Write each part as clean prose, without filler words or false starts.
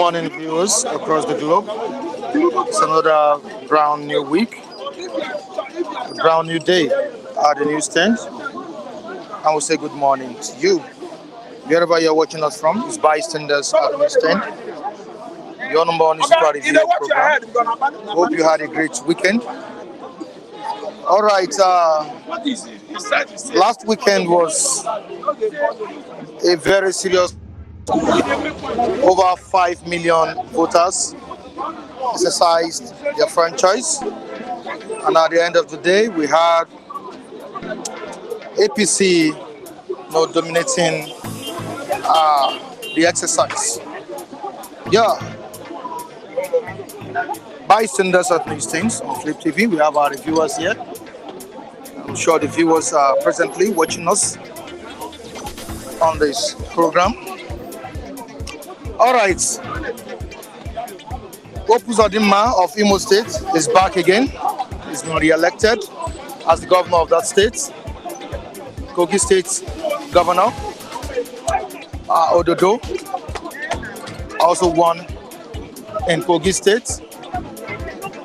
morning, viewers across the globe. It's another brand new week, a brand new day at the newsstand. And we'll say good morning to you. Wherever you're watching us from, it's bystanders at the newsstand. Your number one is Super Review program. Hope you had a great weekend. All right, last weekend was a very serious week. Over 5 million voters exercised their franchise. And at the end of the day, we had APC dominating the exercise. Yeah. Bystanders at these things on Flip TV. We have our reviewers here. I'm sure the viewers are presently watching us on this program. All right. Opuzodinma of Imo State is back again. He's been re-elected as the governor of that state. Kogi State Governor Ododo also won in Kogi State,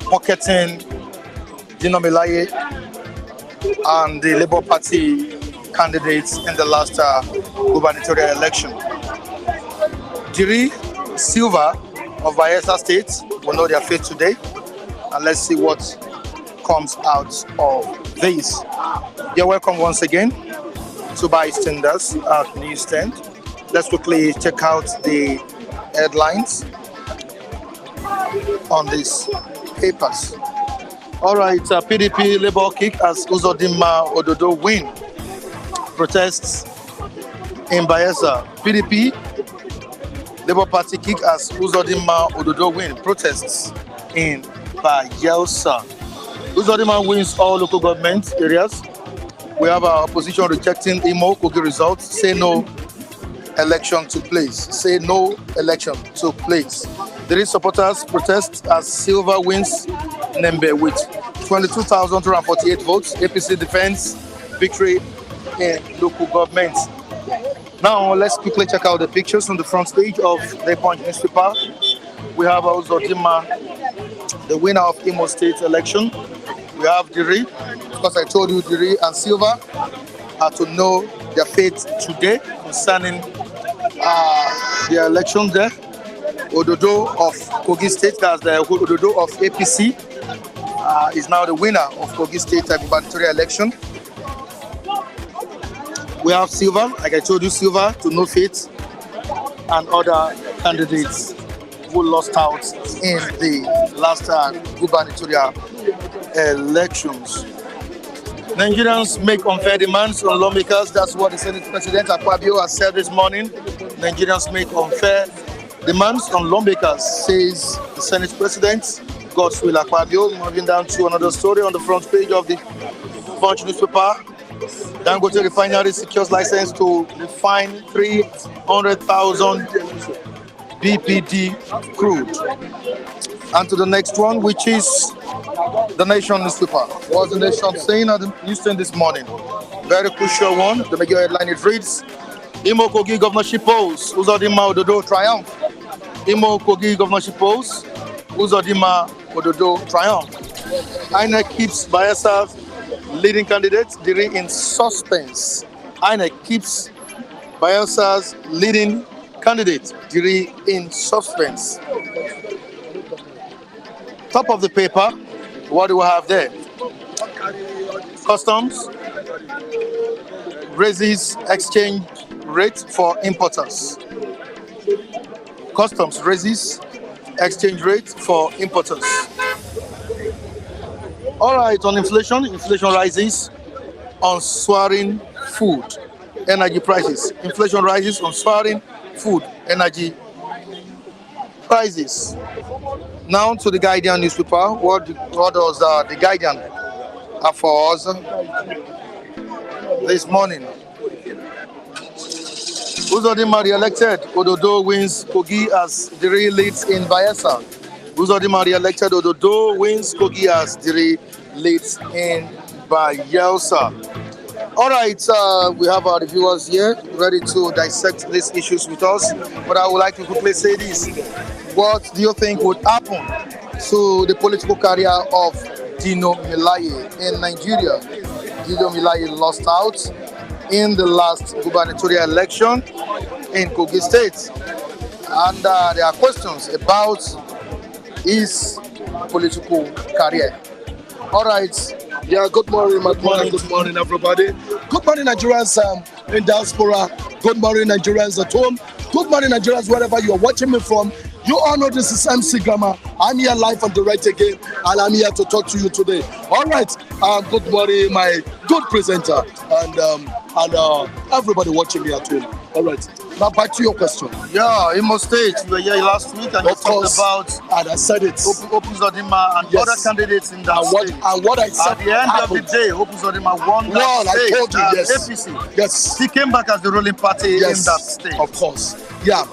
pocketing Dinomilaye and the Labour Party candidates in the last gubernatorial election. Diri, Sylva of Bayelsa State will know their fate today, and let's see what comes out of this. You're welcome once again to Bystanders at Newsstand. Let's quickly check out the headlines on these papers. All right, PDP Labour kick as Uzodinma Ododo win. Protests in Bayelsa. PDP Labour Party kick as Uzodinma Ododo win. Protests in Bayelsa. Uzodinma wins all local government areas. We have our opposition rejecting Imo Kogi results. Say no election took place. Say no election took place. Diri supporters protest as Sylva wins Nembe with 22,248 votes. APC defends victory in local government. Now let's quickly check out the pictures on the front page of the Punch newspaper. We have Uzodinma, the winner of Imo State election. We have Diri. Of course, I told you Diri and Sylva are to know their fate today concerning the election there. Ododo of Kogi State, that's the Ododo of APC, is now the winner of Kogi State gubernatorial election. We have Sylva, like I told you, Sylva to know fate, and other candidates who lost out in the last gubernatorial elections. Nigerians make unfair demands on lawmakers. That's what the Senate President Akpabio has said this morning. Nigerians make unfair demands on lawmakers, says the Senate President, Godswill Akpabio. Moving down to another story on the front page of the Punch newspaper. Dangote Refinery secures license to refine 300,000 BPD crude. And to the next one, which is the Nation newspaper. What's the Nation saying at the newsstand this morning? Very crucial one. The major headline, it reads, Imo Kogi governorship polls, Uzodinma Ododo triumph. Imo Kogi governorship polls, Uzodinma Ododo triumph. INEC keeps Bayelsa's leading candidate, Diri, in suspense. INEC keeps Bayelsa's leading candidate, Diri, in suspense. Top of the paper, what do we have there? Customs raises exchange rate for importers. Customs raises exchange rate for importers. All right, on inflation, inflation rises on soaring food, energy prices. Inflation rises on soaring food, energy prices. Now to the Guardian newspaper. What does the Guardian have for us this morning? Uzodinma re-elected. Ododo wins Kogi as Diri leads in Bayelsa. Uzodinma re-elected. Ododo wins Kogi as Diri leads in Bayelsa. All right, we have our reviewers here ready to dissect these issues with us. But I would like to quickly say this. What do you think would happen to the political career of Dino Melaye in Nigeria? Dino Melaye lost out in the last gubernatorial election in Kogi State. And there are questions about his political career. All right. Yeah, good morning, good morning, everybody. Good morning, Nigerians in diaspora. Good morning, Nigerians at home. Good morning, Nigerians, wherever you are watching me from. You all know this is MC Gamma. I'm here live and direct again, and I'm here to talk to you today. All right, good morning, my good presenter, and everybody watching me at home. All right, now back to your question. Yeah, Imo State, you were here last week, and you talked about, and I said it, Hope Uzodinma and other candidates in that state. And what I said at the end of the day, Hope Uzodinma won that state. I told you, yes. APC. Yes. He came back as the ruling party in that state. Of course. Yeah,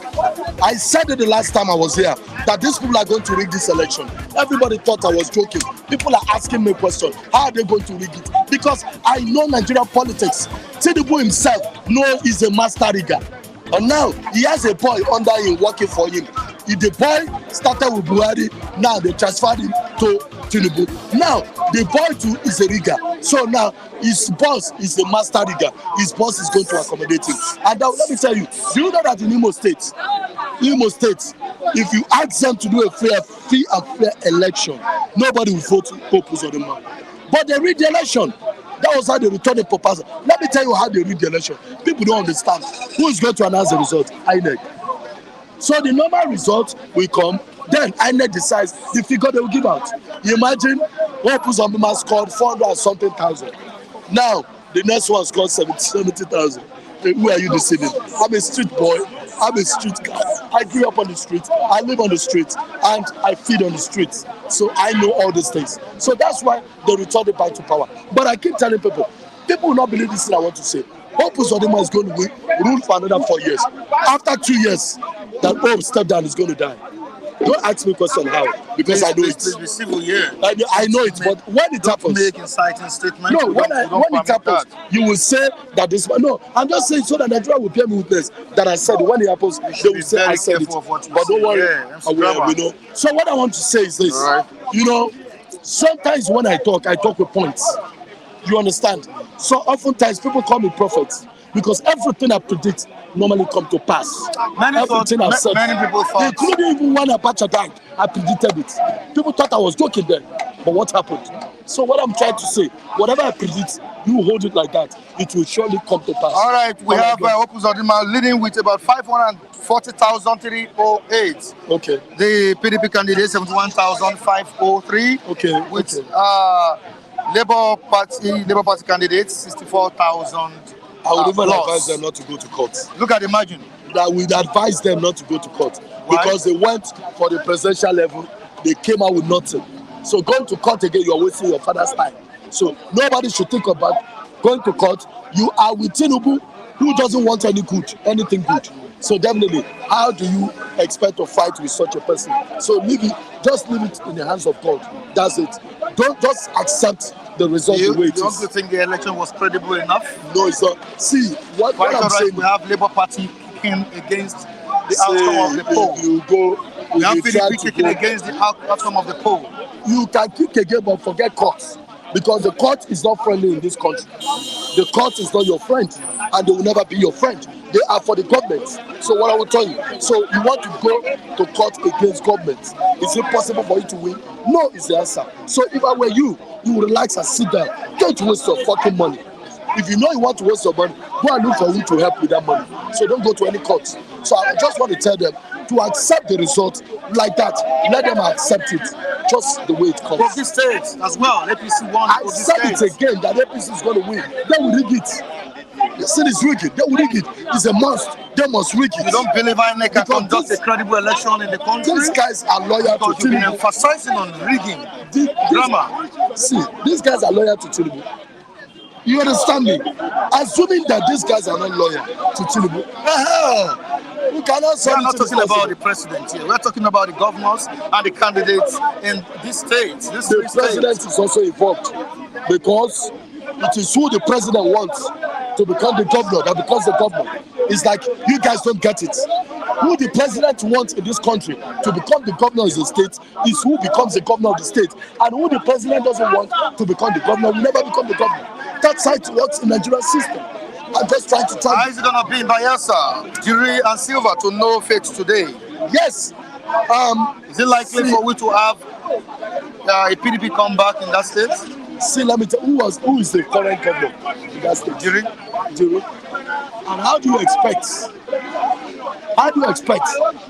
I said it the last time I was here that these people are going to rig this election. Everybody thought I was joking. People are asking me questions. How are they going to rig it? Because I know Nigerian politics. Tinubu himself knows he's a master rigger. And now he has a boy under him working for him. If the boy started with Buhari, now they transferred him to Tinubu. Now the boy too is a rigger. So now his boss is the master rigger. His boss is going to accommodate him. And now, let me tell you, do you know that in Imo State, if you ask them to do a free and fair election, nobody will vote Hope Uzodinma. But they rig the election. That was how they returned the proposal. Let me tell you how they rig the election. People don't understand. Who is going to announce the result? INEC. So the normal result will come, then INEC decides the figure they will give out. You imagine Hope Uzodinma scored 400 and something thousand. Now the next one scored 70,000. Who are you deceiving? I'm a street boy. I'm a street guy. I grew up on the street. I live on the street, and I feed on the streets. So I know all these things. So that's why they returned it back to power. But I keep telling people will not believe this thing I want to say. Hope Uzodinma is going to rule for another 4 years. After 2 years, that Hope step down is going to die. Don't ask me a question how, because I know it. Be civil, yeah. I know it, but when it happens, make inciting statements. No, when it happens, you will say that this one. No, I'm just saying so that Nigeria will bear me witness that I said it. When it happens, they will say I said it. But don't worry, I will know. So what I want to say is this. Right. You know, sometimes when I talk with points. You understand? So oftentimes people call me prophets because everything I predict normally come to pass. Many people thought, including even when Abacha died, I predicted it. People thought I was joking then, but what happened? So what I'm trying to say, whatever I predict, you hold it like that, it will surely come to pass. All right, we have Hope Uzodinma leading with about 540,308. Okay. The PDP candidate 71,503. Okay. With Labour Party candidates 64,000. I would even advise them not to go to court. Look at the margin. That would advise them not to go to court. Why? Because they went for the presidential level, they came out with nothing. So going to court again, you are wasting your father's time. So nobody should think about going to court. You are with Tinubu, who doesn't want anything good. So definitely, how do you expect to fight with such a person? So just leave it in the hands of God. That's it. Don't just accept the result the way it is. Don't you think the election was credible enough? No, it's not. See, what I'm saying. We have Labour Party kicking against the outcome of the poll. We have PDP kicking against the outcome of the poll. You can kick again, but forget courts. Because the court is not friendly in this country. The court is not your friend, and they will never be your friend. They are for the government. So what I will tell you, so you want to go to court against government. Is it possible for you to win? No is the answer. So if I were you, you would relax and sit down. Don't waste your fucking money. If you know you want to waste your money, go and look for who to help with that money. So don't go to any court. So I just want to tell them to accept the result like that. Let them accept it just the way it comes. Kogi State as well. APC won. I said it again that APC is going to win. They will rig it. The city is rigged. They will rig it. It's a must. They must rig it. You don't believe INEC can conduct a credible election in the country? These guys are loyal to Tinubu. You've been emphasizing on rigging. Drama. See, these guys are loyal to Tinubu. You understand me? Assuming that these guys are not loyal to Tinubu, we cannot say. We are not talking about the president here. We are talking about the governors and the candidates in this state. The president is also involved because it is who the president wants to become the governor that becomes the governor. It's like you guys don't get it. Who the president wants in this country to become the governor of the state is who becomes the governor of the state. And who the president doesn't want to become the governor will never become the governor. That's how it works in the Nigerian system. I'm just trying to tell you. How is it going to be in Bayelsa, Diri and Sylva to know fate today? Yes. Is it likely for we to have a PDP comeback in that state? See, let me tell you, who is the current governor in that state? Diri. And how do you expect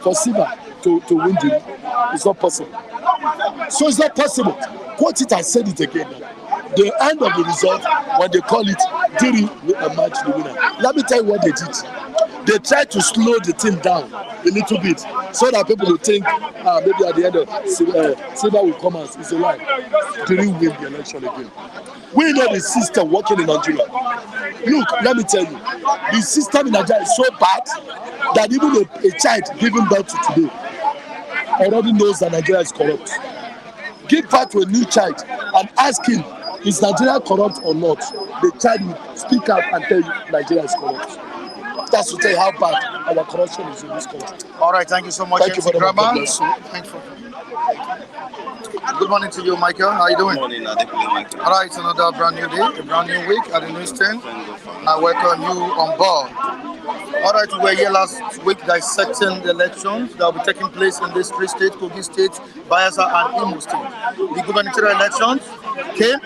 for Sylva to win Diri? It's not possible. So it's not possible. Quote it, I said it again. The end of the result, when they call it, Diri will emerge the winner. Let me tell you what they did. They tried to slow the team down a little bit so that people will think maybe at the end of Sylva will come out. It's a lie. Diri will win the election again. We know the system working in Nigeria. Look, let me tell you, the system in Nigeria is so bad that even a child giving birth to today already knows that Nigeria is corrupt. Give birth to a new child and ask him, is Nigeria corrupt or not? The child will speak out and tell you Nigeria is corrupt. That's to tell you how bad our corruption is in this country. All right, thank you so much. Thank you very much. Thanks for. Good morning to you, Michael. How are you doing? Good morning, Michael. All right, it's another brand new day, a brand new week at the news stand. I welcome you on board. All right, we were here last week dissecting the elections that will be taking place in these three states, Kogi State, Bayelsa, and Imo State. The gubernatorial elections came,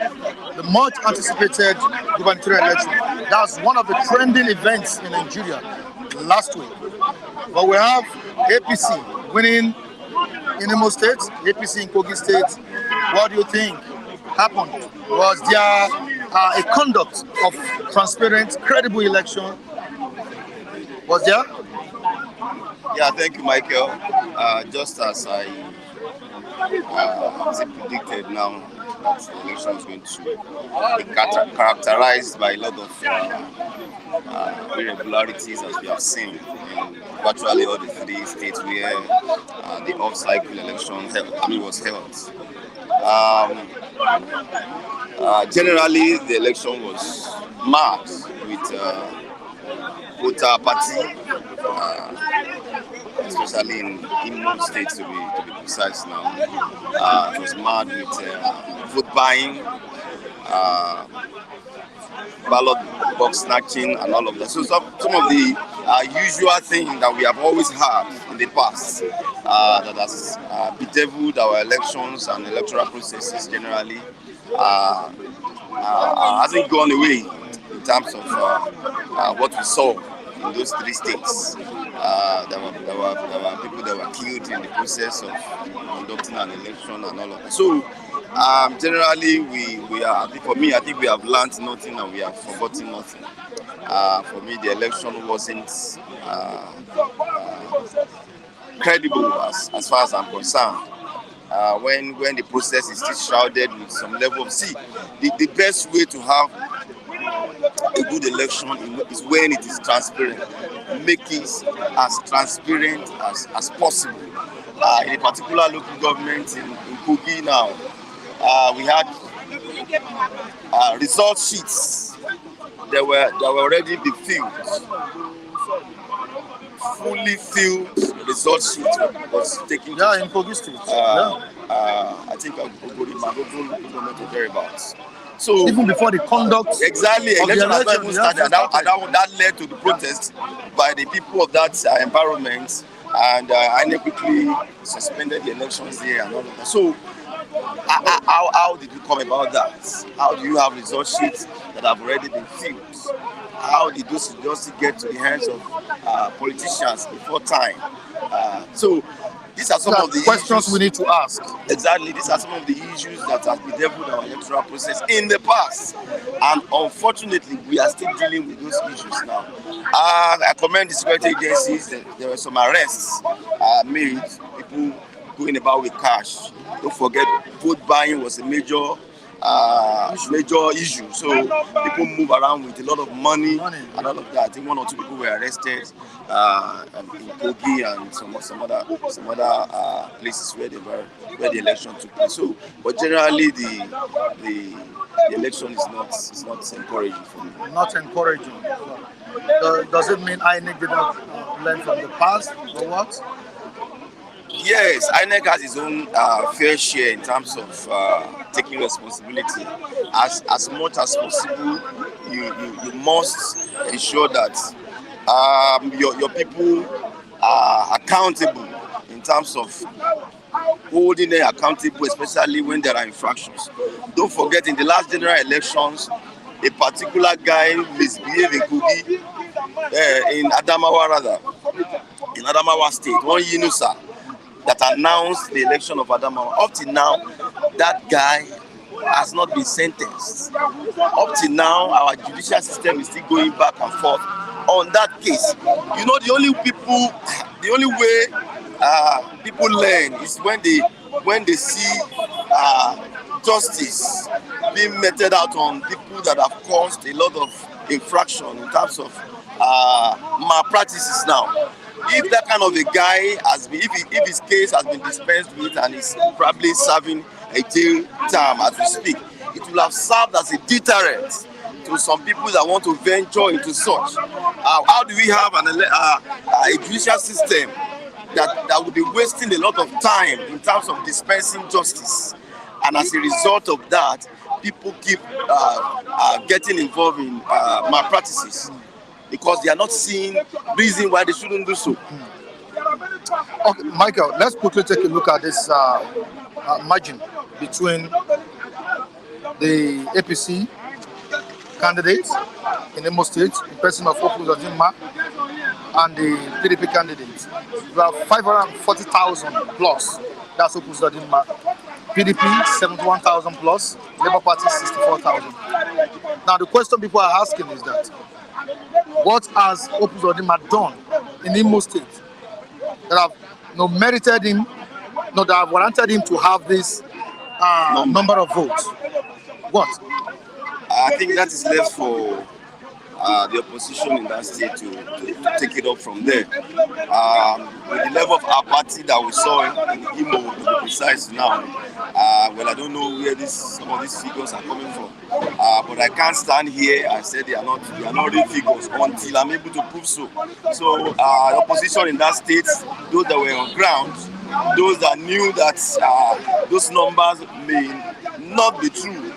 the much anticipated gubernatorial election. That's one of the trending events in Nigeria last week. But we have APC winning in Imo State, APC in Kogi State. What do you think happened? Was there a conduct of transparent, credible election? Was there? Yeah, thank you, Michael. Just as I predicted now, that the election is going to be characterized by a lot of irregularities, as we have seen in virtually all the three states where the off-cycle election was held. Generally, the election was marked with voter apathy, especially in Imo State to be precise now. It was marked with vote buying, ballot box snatching, and all of that. So some of the usual things that we have always had in the past that has bedeviled our elections and electoral processes generally hasn't gone away in terms of what we saw in those three states. There were people that were killed in the process of conducting an election and all of that. So generally, we are. For me, I think we have learned nothing and we have forgotten nothing. For me, the election wasn't credible as far as I'm concerned. When the process is still shrouded with some level of the best way to have a good election is when it is transparent. Make it as transparent as possible. In a particular local government in Kogi now, we had result sheets that were already been filled. Fully filled result sheet was taken. Yeah, in Kogi State. I think I'll go to my local thereabouts. So even before the conduct, exactly, election has not even started, and that led to the protest by the people of that environment, and INEC quickly suspended the elections there and all of that. So how did you come about that? How do you have result sheets that have already been filled? How did those results get to the hands of politicians before time? So these are some of the questions issues we need to ask. Exactly, these are some of the issues that have bedeviled our electoral process in the past, and unfortunately, we are still dealing with those issues now. I commend the security agencies. There were some arrests made, people going about with cash. Don't forget, vote buying was a major major issue. So people move around with a lot of money and all of that. I think 1 or 2 people were arrested in Kogi and some other places where the election took place. So, but generally the election is not encouraging for me. Not encouraging. Does it mean INEC did not learn from the past or what? Yes, INEC has its own fair share in terms of taking responsibility. As much as possible, you must ensure that your people are accountable in terms of holding them accountable, especially when there are infractions. Don't forget, in the last general elections, a particular guy misbehaved in Kogi, in Adamawa State, one Yunusa, that announced the election of Adamawa. Up till now, that guy has not been sentenced. Up till now, our judicial system is still going back and forth on that case. You know, the only way people learn is when they see justice being meted out on people that have caused a lot of infraction in terms of malpractices now. If that kind of a guy has been, if his case has been dispensed with and is probably serving a jail term as we speak, it will have served as a deterrent to some people that want to venture into such. How do we have a judicial system that will be wasting a lot of time in terms of dispensing justice? And as a result of that, people keep getting involved in malpractices, because they are not seeing reason why they shouldn't do so. Okay, Michael, let's quickly take a look at this margin between the APC candidate in Imo State, in person of Opus Ozimma, and the PDP candidate. We have 540,000 plus, that's Opus Ozimma. PDP 71,000 plus, Labour Party 64,000. Now the question people are asking is that, what has Opus Ozimma done in Imo State that have merited him, that have warranted him to have this number of votes? What? I think that is left for the opposition in that state to take it up from there. With the level of apathy that we saw in Imo, to be precise now, well, I don't know where some of these figures are coming from, but I can't stand here and say they are not real figures until I'm able to prove so. So the opposition in that state, those that were on ground, those that knew that those numbers may not be true,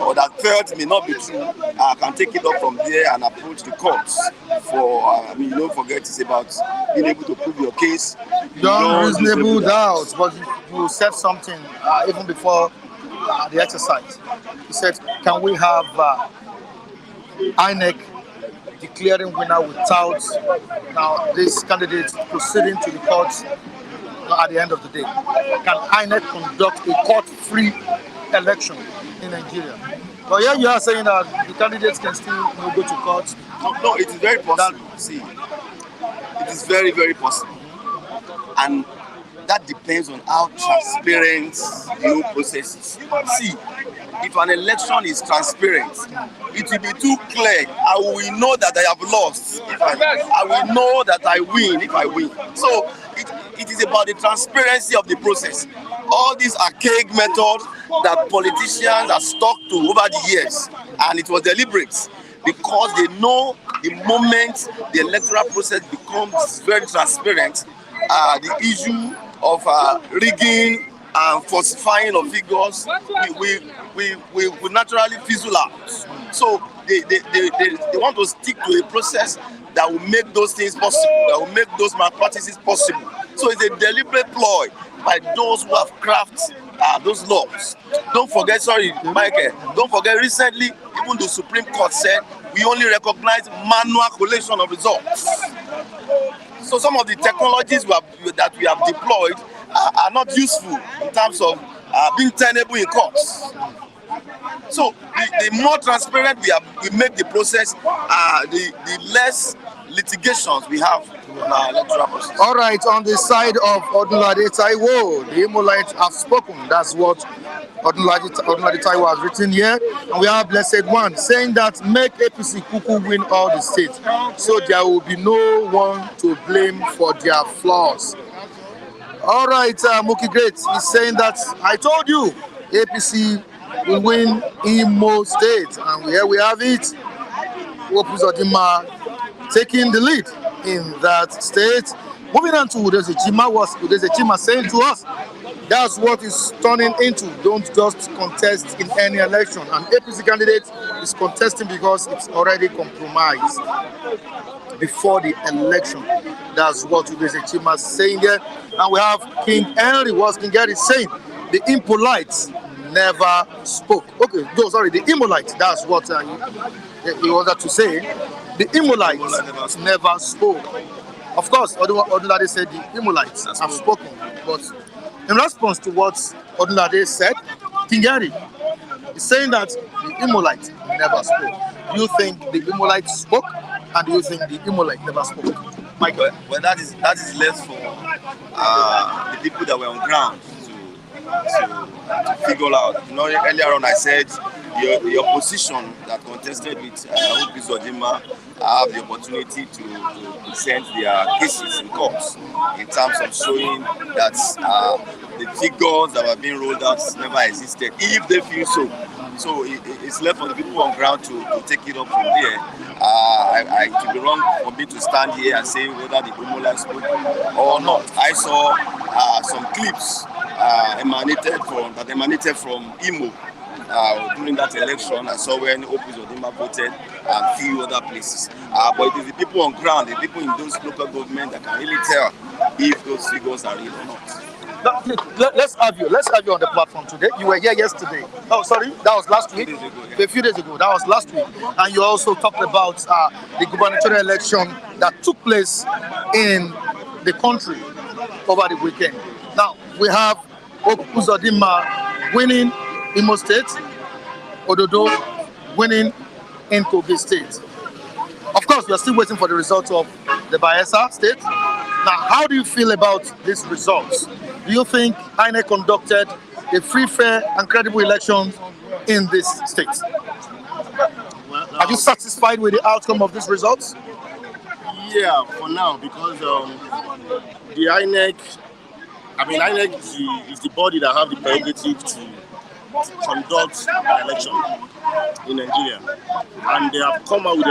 or that felt may not be true, can take it up from there and approach the courts for, don't forget, it's about being able to prove your case. Don't reasonable doubt, but you said something even before the exercise. You said, can we have INEC declaring winner without now this candidate proceeding to the courts at the end of the day? Can INEC conduct a court-free election in Nigeria? But yeah, you are saying that the candidates can still go to court. No, it is very possible. See, it is very, very possible, and that depends on how transparent the process is. See, if an election is transparent, it will be too clear. I will know that I have lost. I will know that I win if I win. So it is about the transparency of the process. All these archaic methods that politicians are stuck to over the years, and it was deliberate, because they know the moment the electoral process becomes very transparent, the issue of rigging and falsifying of figures will naturally fizzle out. So they want to stick to a process that will make those things possible, that will make those malpractices possible. So it's a deliberate ploy by those who have crafted those laws. Don't forget, Michael, don't forget, recently, even the Supreme Court said we only recognize manual collation of results. So some of the technologies that we have deployed are not useful in terms of being tenable in courts. So the more transparent we make the process, the less litigations we have on our electoral process. All right, on the side of Odunlade Taiwo, the Imolites have spoken. That's what Odunlade Taiwo has written here. And we have Blessed One saying that make APC Kuku win all the states, so there will be no one to blame for their flaws. All right, Muki Great is saying that I told you APC will win Imo State, and here we have it. Hope Uzodinma taking the lead in that state. Moving on to Udeze Chima saying to us, that's what it's turning into. Don't just contest in any election. An APC candidate is contesting because it's already compromised before the election. That's what Udeze Chima is saying there. And we have King Henry, what King Henry is saying. The impolites never spoke. Okay, no, sorry, the Imolites, that's what he wanted to say. The Imolites never spoke. Of course, Odunlade said the Imolites have spoken, but in response to what Odunlade said, King Henry is saying that the Imolites never spoke. Do you think the Imolites spoke, and do you think the Imolites never spoke? Michael? Well, that is left for the people that were on ground to figure out. You know, earlier on I said the opposition that contested with Hope Uzodinma have the opportunity to present their cases in courts in terms of showing that the figures that were being rolled out never existed, if they feel so. So it's left for the people on ground to take it up from there. It would be wrong for me to stand here and say whether the Imolites spoke or not. I saw some clips that emanated from Imo during that election. I saw when Hope Uzodinma voted and few other places. But it is the people on ground, the people in those local government that can really tell if those figures are real or not. Now, let's have you on the platform today. You were here yesterday. Oh, sorry, that was last week. A few days ago. That was last week. And you also talked about the gubernatorial election that took place in the country over the weekend. Now, we have Hope Uzodinma winning Imo State, Ododo winning in Kogi State. Of course, we are still waiting for the results of the Bayelsa State. Now, how do you feel about these results? Do you think INEC conducted a free, fair, and credible election in this state? Well, are you satisfied with the outcome of these results? Yeah, for now, because the INEC, INEC is the body that have the prerogative to conduct an election in Nigeria, and they have come out with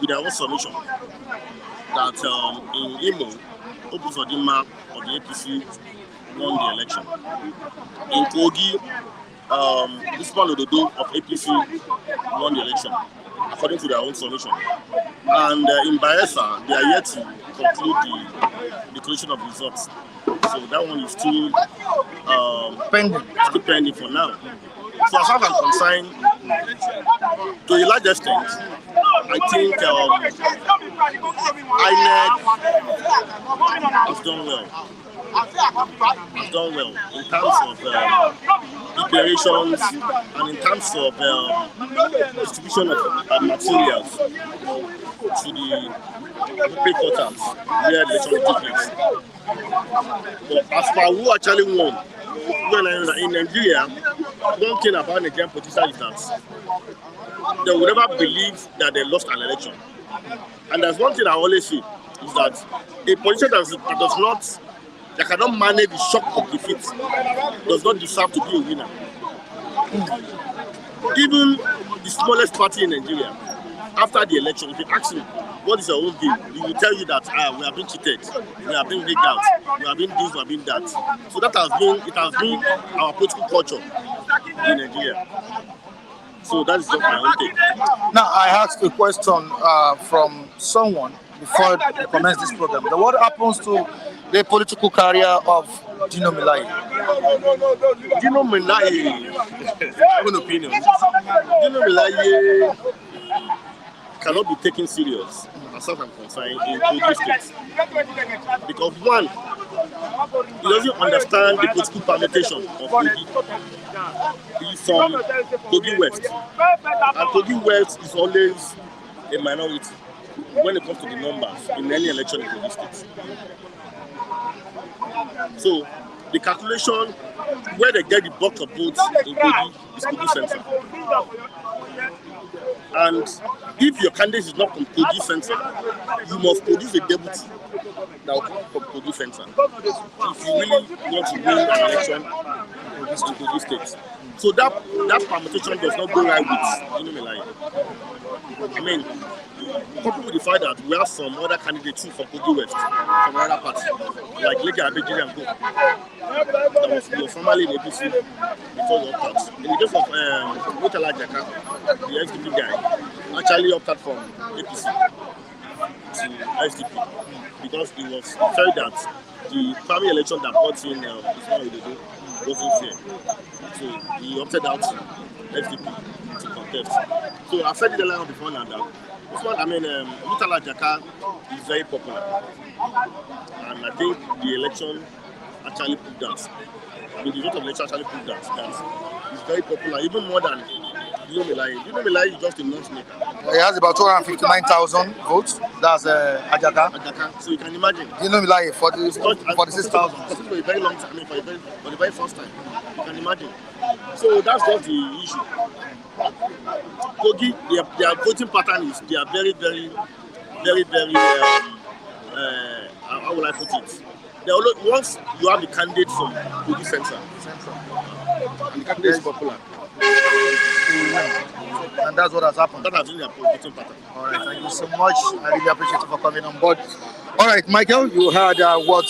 their own submission that in Imo, Hope Uzodinma of the APC won the election. In Kogi, Usman Ododo of APC won the election, according to their own submission. And in Bayelsa, they are yet to conclude the declaration of results. So that one is still pending for now. So as far as I'm concerned, to a large extent, I think INEC has done well. In terms of declarations and in terms of distribution of materials to the public portals where the election took place. But as for who actually won, in Nigeria, one thing about Nigerian politicians is that they will never believe that they lost an election. And there's one thing I always say is that a politician that cannot manage the shock of defeat does not deserve to be a winner. Even the smallest party in Nigeria, after the election, if you ask me, what is your own view? He will tell you that we have been cheated, we have been rigged out, we have been this, we have been that. So it has been our political culture in Nigeria. So that is just my own take. Now, I asked a question from someone before we commence this program. What happens to the political career of Dino Melaye? Dino Melaye, my own opinion, Dino Melaye cannot be taken serious, as far as I'm concerned, in Kogi State. Because one, he doesn't understand the political permutation of Kogi. He's from Kogi West. And Kogi West is always a minority when it comes to the numbers in any election in Kogi State. So the calculation where they get the bulk of votes in Kogi is Kogi Central. And if your candidate is not from Kogi Central, you must produce a deputy that will come from Kogi Central if you really want to win an election in Kogi State. So that permutation does not go right with Inumelai. I mean, coupled with the fact that we have some other candidates too from Kogi West, from another party, like Leke Abejiri and Go, that was formerly in APC before the opt-out. In the case of Murtala Jaka, the SDP guy, actually opted from APC to SDP because he felt that the primary election that brought in Ismail Ododo wasn't fair. So he opted out to SDP to contest. So I've said it earlier before now that Murtala Jaka is very popular. And I think the election actually proved that. The result of the election actually proved that he's very popular, even more than Inumelai is just a non-maker. He has about 259,000 votes. That's Ajaka. So you can imagine. Inumelai 46,000. For a very long time, for the very first time. You can imagine. So that's just the issue. Kogi, their voting pattern is they are very, very, how will I put it? Once you have the candidate from Kogi Central, and the candidate is popular. And that's what has happened. That has been their voting pattern. All right, thank you so much. I really appreciate you for coming on board. All right, Michael, you heard what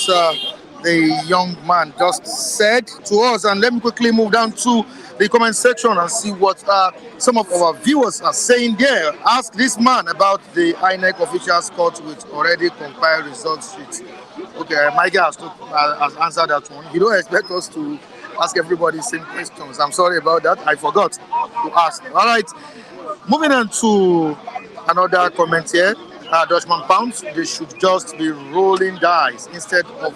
the young man just said to us, and let me quickly move down to the comment section and see what some of our viewers are saying there. Ask this man about the INEC officials caught with already compiled results sheets. Okay, Michael has answered that one. You don't expect us to ask everybody the same questions. I'm sorry about that. I forgot to ask. All right, moving on to another comment here. Dutchman Pounds, they should just be rolling dice instead of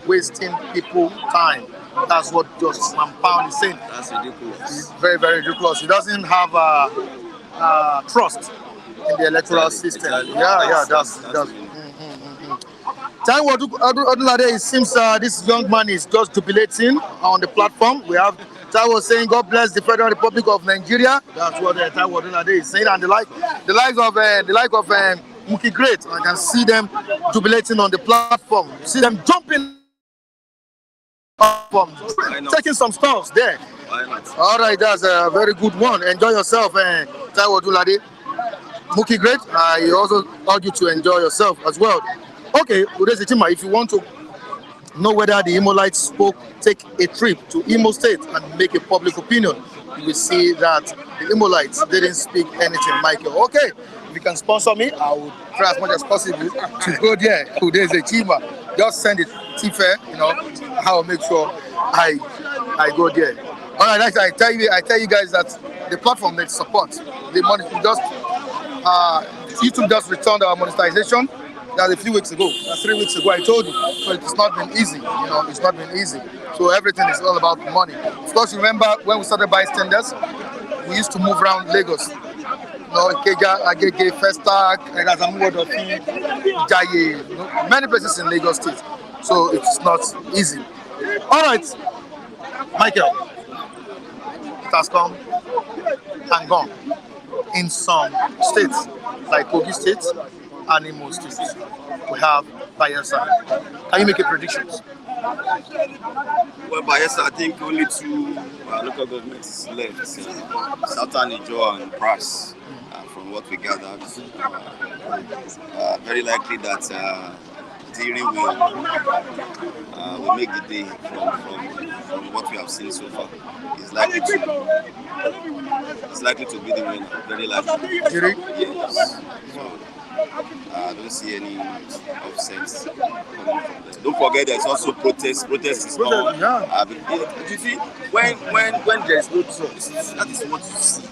wasting people time. That's what Dutchman Pound is saying. That's ridiculous. It's very, very ridiculous. He doesn't have trust in the electoral system. Exactly. That's Taiwo Odunlade, it seems this young man is just jubilating on the platform. We have Taiwo saying, "God bless the Federal Republic of Nigeria." That's what Taiwo Odunlade is saying, and the like of Muki Great. I can see them jubilating on the platform. See them jumping up, taking some stuffs there. All right, that's a very good one. Enjoy yourself, Taiwo Odunlade. Muki Great, I also urge you to enjoy yourself as well. Okay, Udezitima, if you want to know whether the Imolites take a trip to Imo State and make a public opinion, you will see that the Imolites didn't speak anything, Michael. Okay, if you can sponsor me, I will try as much as possible to go there. Udezitima, just send it Tife, I'll make sure I go there. All right, like I tell you guys that the platform needs support. The money YouTube just returned our monetization. That's a few weeks ago. That's 3 weeks ago. I told you, but it's not been easy. It's not been easy. So everything is all about money. Of course, you remember when we started bystanders, we used to move around Lagos. Ikeja, Agege, Festac, Erazamuwodofi, Jaye, many places in Lagos State. So it's not easy. All right, Michael, it has come and gone in some states like Kogi State and Imo State. We have Bayelsa. Can you make a prediction? Well, Bayelsa, I think only 2 local governments left, Southern Ijo and Brass, from what we gathered. Very likely that Diri will make the day from what we have seen so far. It's likely to be the winner, very likely. Diri? Yes. So, I don't see any upsets coming from there. Don't forget there's also protest. Protest is not. You see, when there's no trust, that is what you see.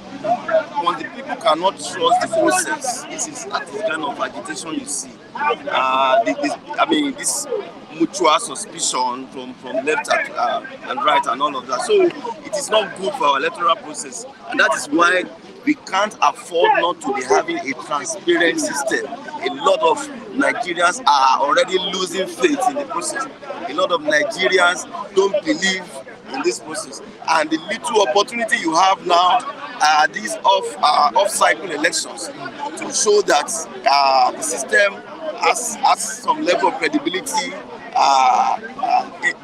When the people cannot trust the process, that is the kind of agitation you see. This mutual suspicion from left and right and all of that. So it is not good for our electoral process, and that is why we can't afford not to be having a transparent system. A lot of Nigerians are already losing faith in the process. A lot of Nigerians don't believe in this process. And the little opportunity you have now are these off-cycle elections to show that the system has some level of credibility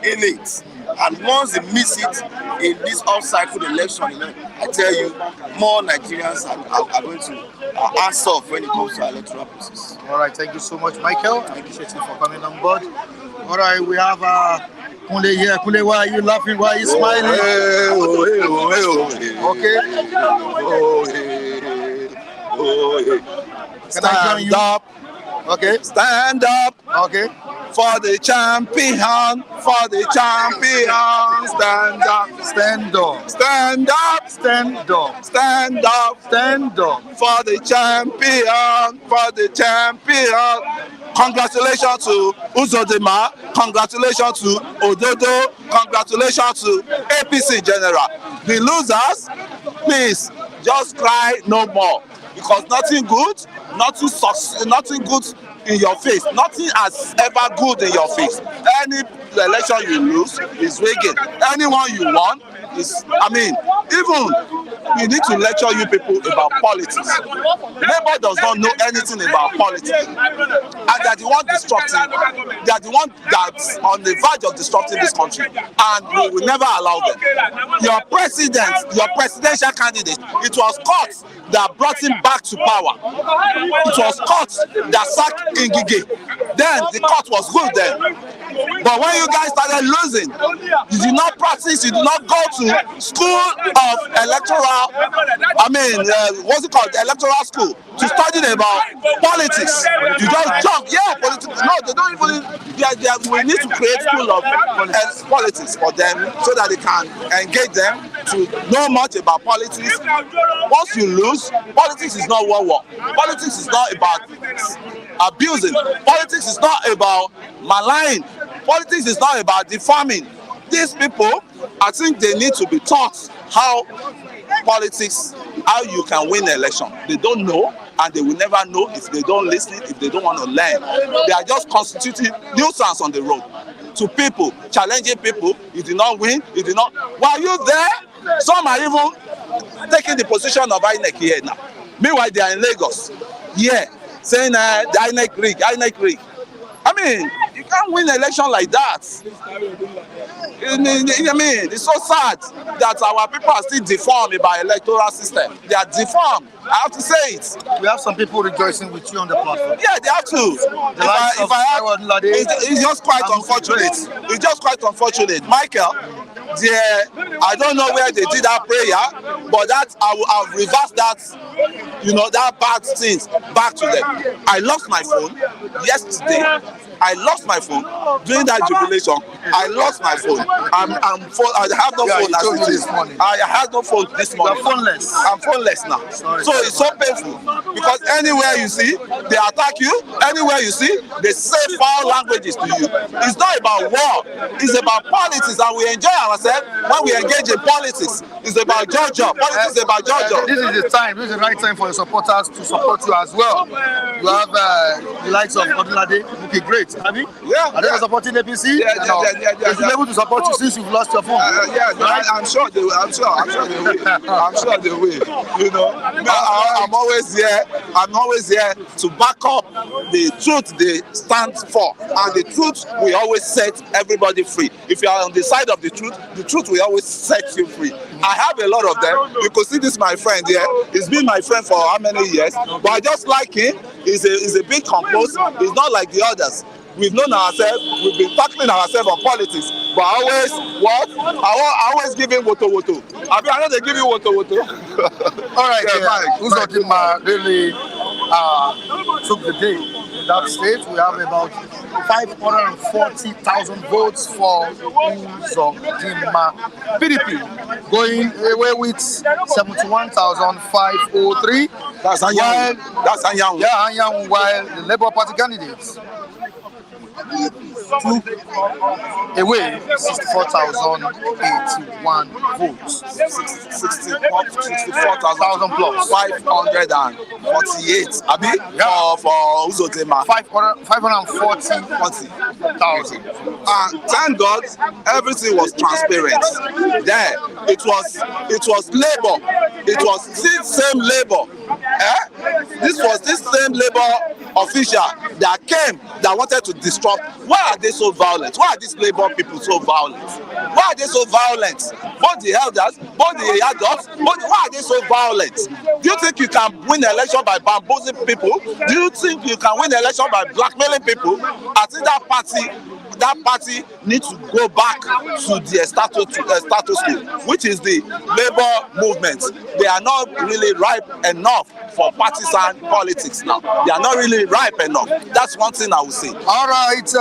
in it. And once they miss it in this off-cycle election, I tell you, more Nigerians are going to answer off when it comes to electoral process. All right, thank you so much, Michael. I appreciate you for coming on board. All right, we have Kunle here. Kunle, why are you laughing? Why are you smiling? Okay. Can I join you? Stand up. Okay. Stand up. Okay. For the champion. For the champion. Stand up. Stand up. Stand up. Stand up. Stand up. Stand up. For the champion. For the champion. Congratulations to Uzodinma. Congratulations to Ododo. Congratulations to APC in general. The losers, please just cry no more, because nothing good in your face. Nothing has ever good in your face. Any election you lose is rigging. Anyone you won is, even we need to lecture you people about politics. Labour does not know anything about politics. And they are the one disrupting, they are the one that's on the verge of disrupting this country. And we will never allow them. Your president, your presidential candidate, it was court that brought him back to power. It was court that sacked Ngige. Then the court was good then. But when you guys started losing, you did not practice, you did not go to school of electoral, electoral school to study about politics. You just jump, politics. No, they don't even, we need to create school of politics for them so that they can engage them to know much about politics. Once you lose, politics is not war. Politics is not about abusing. Politics is not about maligning. Politics is not about defaming. These people, I think they need to be taught how you can win an election. They don't know, and they will never know if they don't listen, if they don't want to learn. They are just constituting nuisance on the road to people, challenging people. You did not win, you did not. While you there, some are even taking the position of INEC here now. Meanwhile, they are in Lagos, saying the INEC rig. You can't win an election like that. It's so sad that our people are still deformed about electoral system. They are deformed. I have to say it. We have some people rejoicing with you on the platform. Yeah, they have to. It's just quite unfortunate. It's just quite unfortunate. Michael, I don't know where they did that prayer, but that I'll reverse that, that bad things back to them. I lost my phone yesterday. I lost my phone during that jubilation. I lost my phone. I have no phone this morning. I have no phone this morning. You're phoneless. I'm phoneless now. Sorry. So it's so painful because anywhere you see, they attack you. Anywhere you see, they say foul languages to you. It's not about war. It's about politics, and we enjoy ourselves when we engage in politics. It's about Georgia. Politics is about Georgia. This is the time. This is the right time for your supporters to support you as well. You have the likes of Odunlade. Okay, great. Have you? Yeah. Are they supporting APC? Yeah. They've been able to support you since you've lost your phone. I'm sure they will. I'm sure they will. I'm always here. I'm always here to back up the truth they stand for, and the truth will always set everybody free. If you are on the side of the truth will always set you free. I have a lot of them. You could see this, my friend here. He's been my friend for how many years? But I just like him. He's a big composer. He's not like the others. We've known ourselves, we've been tackling ourselves on politics, but I always give him woto. I know they give you woto. All right, Uzodinma really took the day in that state. We have about 540,000 votes for Uzodinma. PDP going away with 71,503. That's Anyang. Yeah, Anyang, while the Labour Party candidates took away 64,081 votes. 64,000 plus. 548. Abi? Yeah. For Uzodinma. 540,000. And thank God, everything was transparent. There, it was labor. It was this same labor. This was this same labor official that came that wanted to disrupt. Why are they so violent? Why are these labor people so violent? Why are they so violent? Both the elders, both the adults, why are they so violent? Do you think you can win an election by bamboozling people? Do you think you can win an election by blackmailing people? I think that party needs to go back to the status quo, which is the labor movement. They are not really ripe enough for partisan politics now. They are not really ripe enough. That's one thing I would say. All right,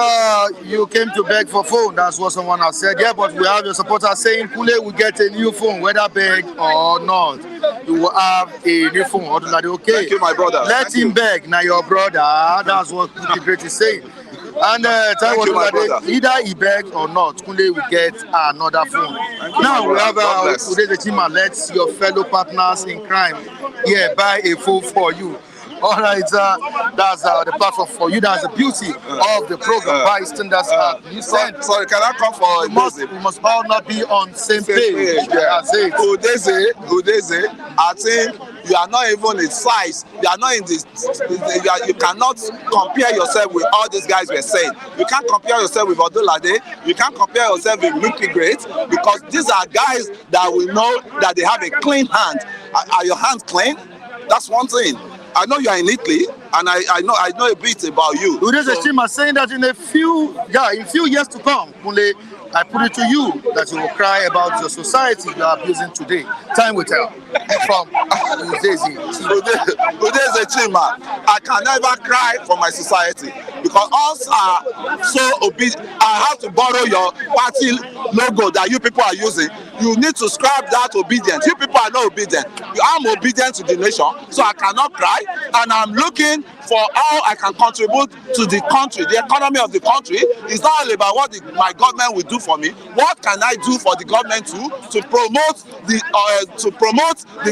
you came to beg for phone. That's what someone has said. Yeah, but we have your supporters saying Kule will get a new phone, whether beg or not. You will have a new phone. Okay. Thank you, my brother. Let him beg. Now your brother. That's what the great is saying. And Thank you, my brother. either he begs or not, Kunle will get another phone. Now we have today the team. Let your fellow partners in crime buy a phone for you. All right, that's the platform for you. That's the beauty of the program. By standards, you said. Sorry, can I come for we must all not be on same page. Yeah. Udeze, I think you are not even in size. You are not in this. You cannot compare yourself with all these guys we're saying. You can't compare yourself with Odolade. You can't compare yourself with Milky Great, because these are guys that we know that they have a clean hand. Are your hands clean? That's one thing. I know you are in Italy, and I know a bit about you. Udeze team are saying that in few years to come, Kunle, I put it to you that you will cry about your society you are abusing today. Time will tell. From Udeze team, I can never cry for my society, because us are so obedient. I have to borrow your party logo that you people are using. You need to scrap that obedience. You people are not obedient. I'm obedient to the nation, so I cannot cry, and I'm looking for how I can contribute to the country, the economy of the country. It's not all about what my government will do for me. What can I do for the government to promote the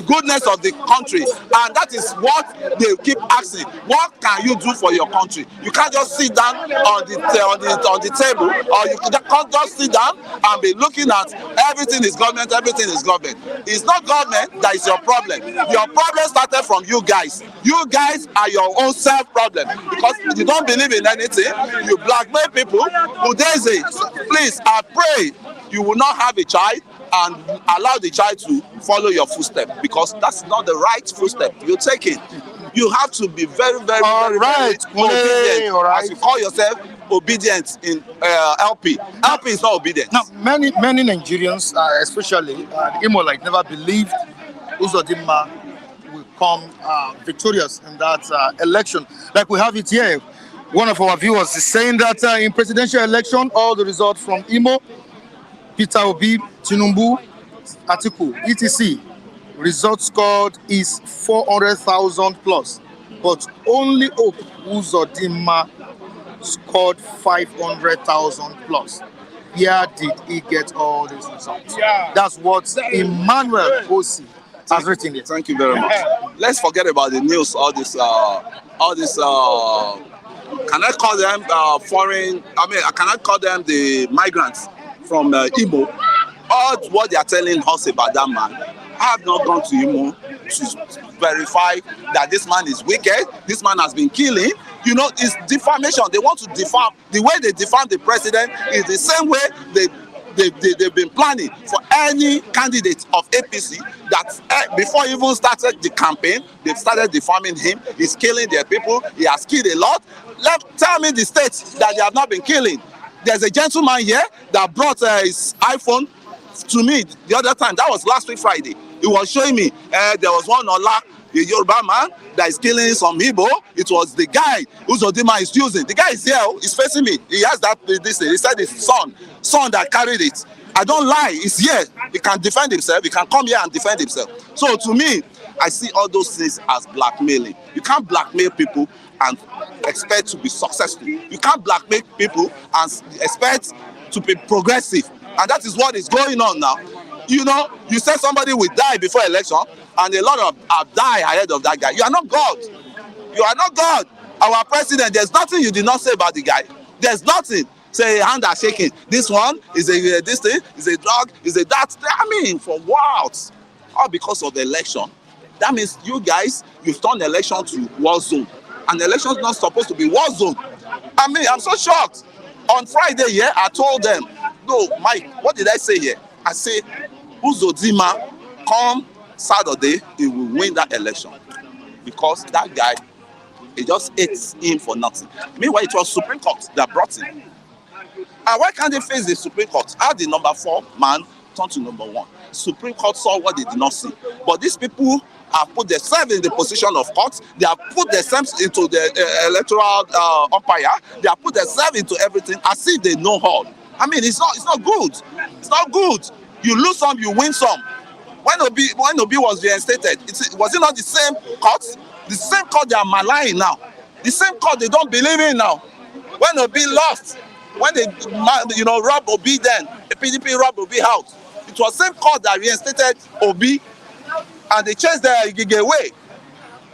goodness of the country? And that is what they keep asking. What can you do for your country? You can't just sit down on the table, or you can't just sit down and be looking at everything is government. It's not government that is your problem. Your problem started from you guys. You guys are your own self problem, because you don't believe in anything. You blackmail people. Udeze, please, I pray you will not have a child and allow the child to follow your footsteps, because that's not the right footstep you're taking. You have to be very, very, very obedient. As you call yourself obedient in LP. LP is not obedient. Now, many Nigerians, especially the Imolite, never believed Uzodinma will come victorious in that election. Like we have it here. One of our viewers is saying that in presidential election, all the results from Imo, Peter Obi, Tinubu, Atiku, etc. Result scored is 400,000 plus, but only Uzodinma scored 500,000 plus. Where did he get all these results? Yeah. That's what Emmanuel Osi has written here. Thank you very much. Let's forget about the news. All this. Can I call them foreign? Can I call them the migrants from Igbo? All what they are telling us about that man. I have not gone to Imo to verify that this man is wicked. This man has been killing. You know, it's defamation. They want to defam. The way they defam the president is the same way they've been planning for any candidate of APC that before even started the campaign, they've started defaming him. He's killing their people. He has killed a lot. Tell me the states that they have not been killing. There's a gentleman here that brought his iPhone to me the other time. That was last week Friday. He was showing me there was one Ola, a Yoruba man that is killing some Igbo. It was the guy Uzodinma is using. The guy is here. He's facing me. He has this thing. He said his son that carried it. I don't lie. He's here. He can defend himself. He can come here and defend himself. So to me, I see all those things as blackmailing. You can't blackmail people and expect to be successful. You can't blackmail people and expect to be progressive, and that is what is going on now. You know, you said somebody will die before election, and a lot of have died ahead of that guy. You are not God. You are not God. Our president, there's nothing you did not say about the guy. There's nothing. Say hand are shaking. This one is a this thing is a drug, is a that. I mean, for what? All because of the election. That means you guys, you've turned the election to war zone. And the election is not supposed to be war zone. I mean, I'm so shocked. On Friday, yeah, I told them, no, Mike, what did I say here? I say, Uzodinma, come Saturday, he will win that election. Because that guy, he just ate him for nothing. Meanwhile, it was Supreme Court that brought him. And why can't they face the Supreme Court? How the number 4 man turned to number 1? Supreme Court saw what they did not see. But these people have put themselves in the position of court. They have put themselves into the electoral umpire. They have put themselves into everything as if they know all. I mean, it's not good. It's not good. You lose some, you win some. When Obi was reinstated, was it not the same court? The same court they are maligning now. The same court they don't believe in now. When Obi lost, when they robbed Obi then, the PDP robbed Obi out. It was the same court that reinstated Obi, and they changed the Igige way.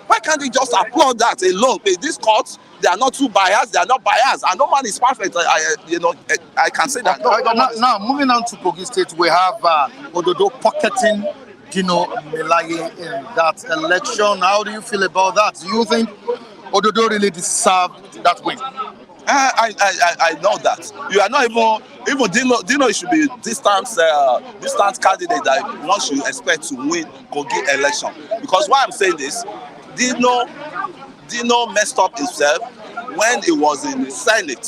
Why can't they just applaud that alone? These courts, they are not too biased, they are not biased, and no man is perfect. I can say that. Now, moving on to Kogi State, we have Ododo pocketing Dino Melaye in that election. How do you feel about that? Do you think Ododo really deserved that win? I know that. You are not even Dino should be distant candidate that one should expect to win Kogi election. Because why I'm saying this, Dino messed up himself when he was in the Senate.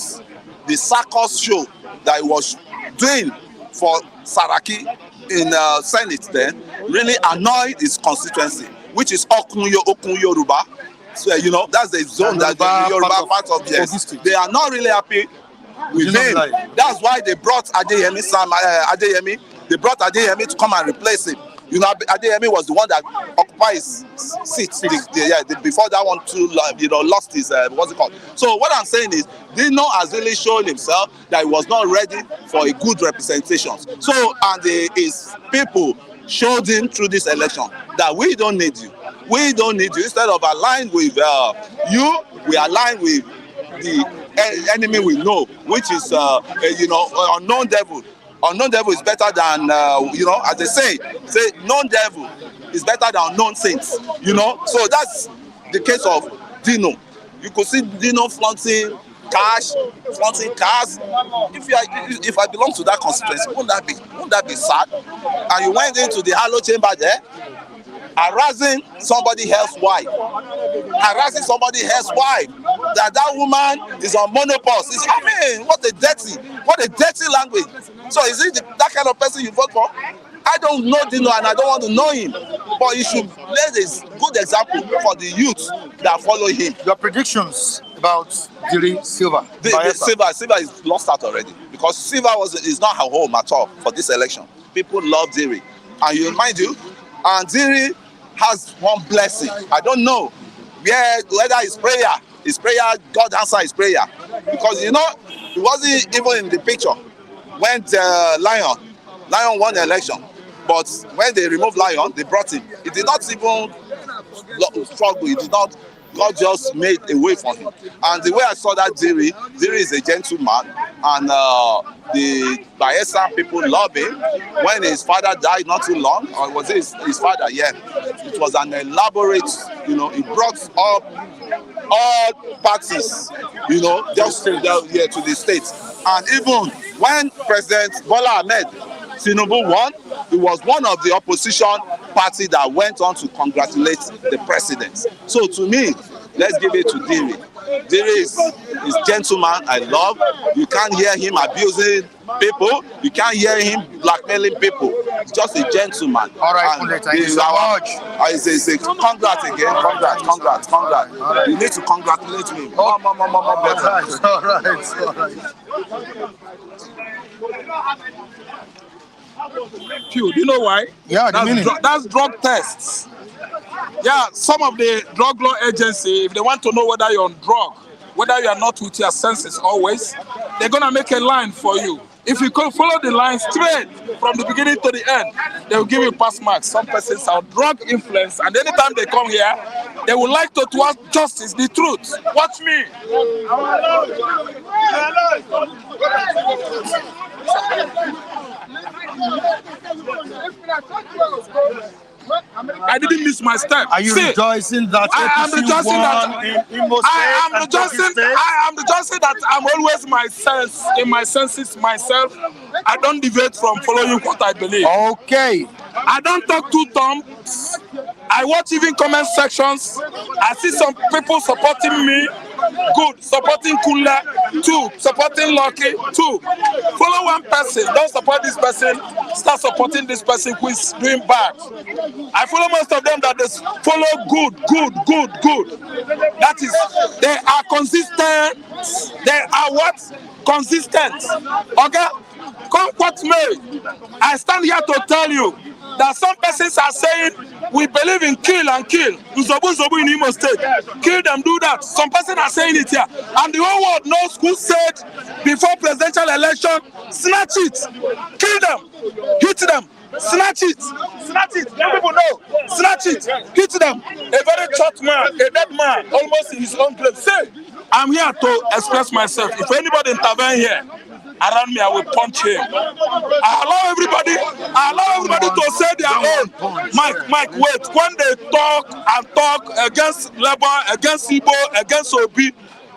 The circus show that he was doing for Saraki in Senate then really annoyed his constituency, which is Okun Yoruba. So, that's the zone that the Yoruba part of yes. They are not really happy with him. That's why they brought Adeyemi. They brought Adeyemi to come and replace him. Adeyemi was the one that occupied his seat. Before that one too, lost his what's it called? So what I'm saying is, Dino has really shown himself that he was not ready for a good representation. So his people showed him through this election that we don't need you. We don't need you. Instead of aligning with you, we align with the enemy we know, which is unknown devil. Unknown devil is better than as they say known devil is better than unknown saints. So that's the case of Dino. You could see Dino flaunting cash, flaunting cars. If I belong to that constituency, wouldn't that be sad? And you went into the Halo chamber there, harassing somebody else's wife. That woman is on monopause. What a dirty language. So is it that kind of person you vote for? I don't know Dino and I don't want to know him. But he should lay this good example for the youth that follow him. Your predictions about Diri, Sylva? Sylva is lost out already. Because Sylva is not her home at all for this election. People love Diri. And mind you, and Diri has one blessing. I don't know whether his prayer, God answered his prayer. Because he wasn't even in the picture when Lion won the election. But when they removed Lion, they brought him. He did not even struggle. He did not. God just made a way for him. And the way I saw that Diri is a gentleman, and the Bayelsa people love him. When his father died not too long, or was it his father? Yeah. It was an elaborate, he brought up all parties, just to the state. And even when President Bola Ahmed Tinubu won, he was one of the opposition party that went on to congratulate the president. So to me, let's give it to Diri. Diri is gentleman I love. You can't hear him abusing people. You can't hear him blackmailing people. He's just a gentleman. All right, thank you so much. Congrats again. Congrats. Right. You need to congratulate me. All right. Do you know why? Yeah, that's drug tests. Yeah, some of the drug law agency, if they want to know whether you're on drug, whether you are not with your senses always, they're gonna make a line for you. If you can follow the line straight from the beginning to the end, they will give you pass marks. Some persons are drug influence, and anytime they come here, they would like to ask justice, the truth. Watch me. I didn't miss my step. Are you rejoicing that I am rejoicing that I am rejoicing that I'm always in my senses myself. I don't deviate from following what I believe. Okay. I don't talk two thumbs. I watch even comment sections. I see some people supporting me. Good. Supporting Kula. 2. Supporting Lucky. 2. Follow one person. Don't support this person. Start supporting this person who is doing bad. I follow most of them that they follow good. That is, they are consistent. They are what? Consistent. Okay? Come what may. I stand here to tell you that some persons are saying we believe in kill and kill. Uzobu in Imo State. Kill them, do that. Some persons are saying it here. And the whole world knows who said before presidential election, snatch it, kill them, hit them, snatch it. Young people know. Snatch it, hit them. A very short man, a dead man, almost in his own grave. Say, I'm here to express myself. If anybody intervene here around me, I will punch him. I allow everybody to say their own. Mike, wait. When they talk against Labour, against Igbo, against Obi,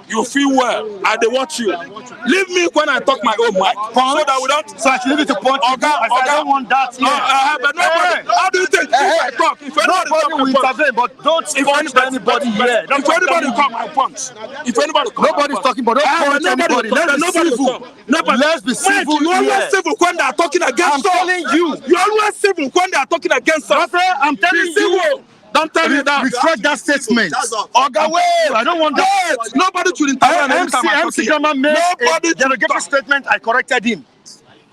you feel well. I they watch you. Leave me when I talk my own mic. So that we don't. So I should leave it to punch. I don't want that. But nobody. How do you think? If I talk, if nobody will intervene, but don't punch anybody here. If anybody come, I punch. If anybody come, nobody's talking, but don't punch anybody. Let's be civil. You always civil when they are talking against us. I'm telling you. You always civil when they are talking against us. I'm telling you. Don't tell me that. Retract that statement. Wait. I don't want that. Wait. Nobody should intervene. MC Gama made a derogatory statement. I corrected him.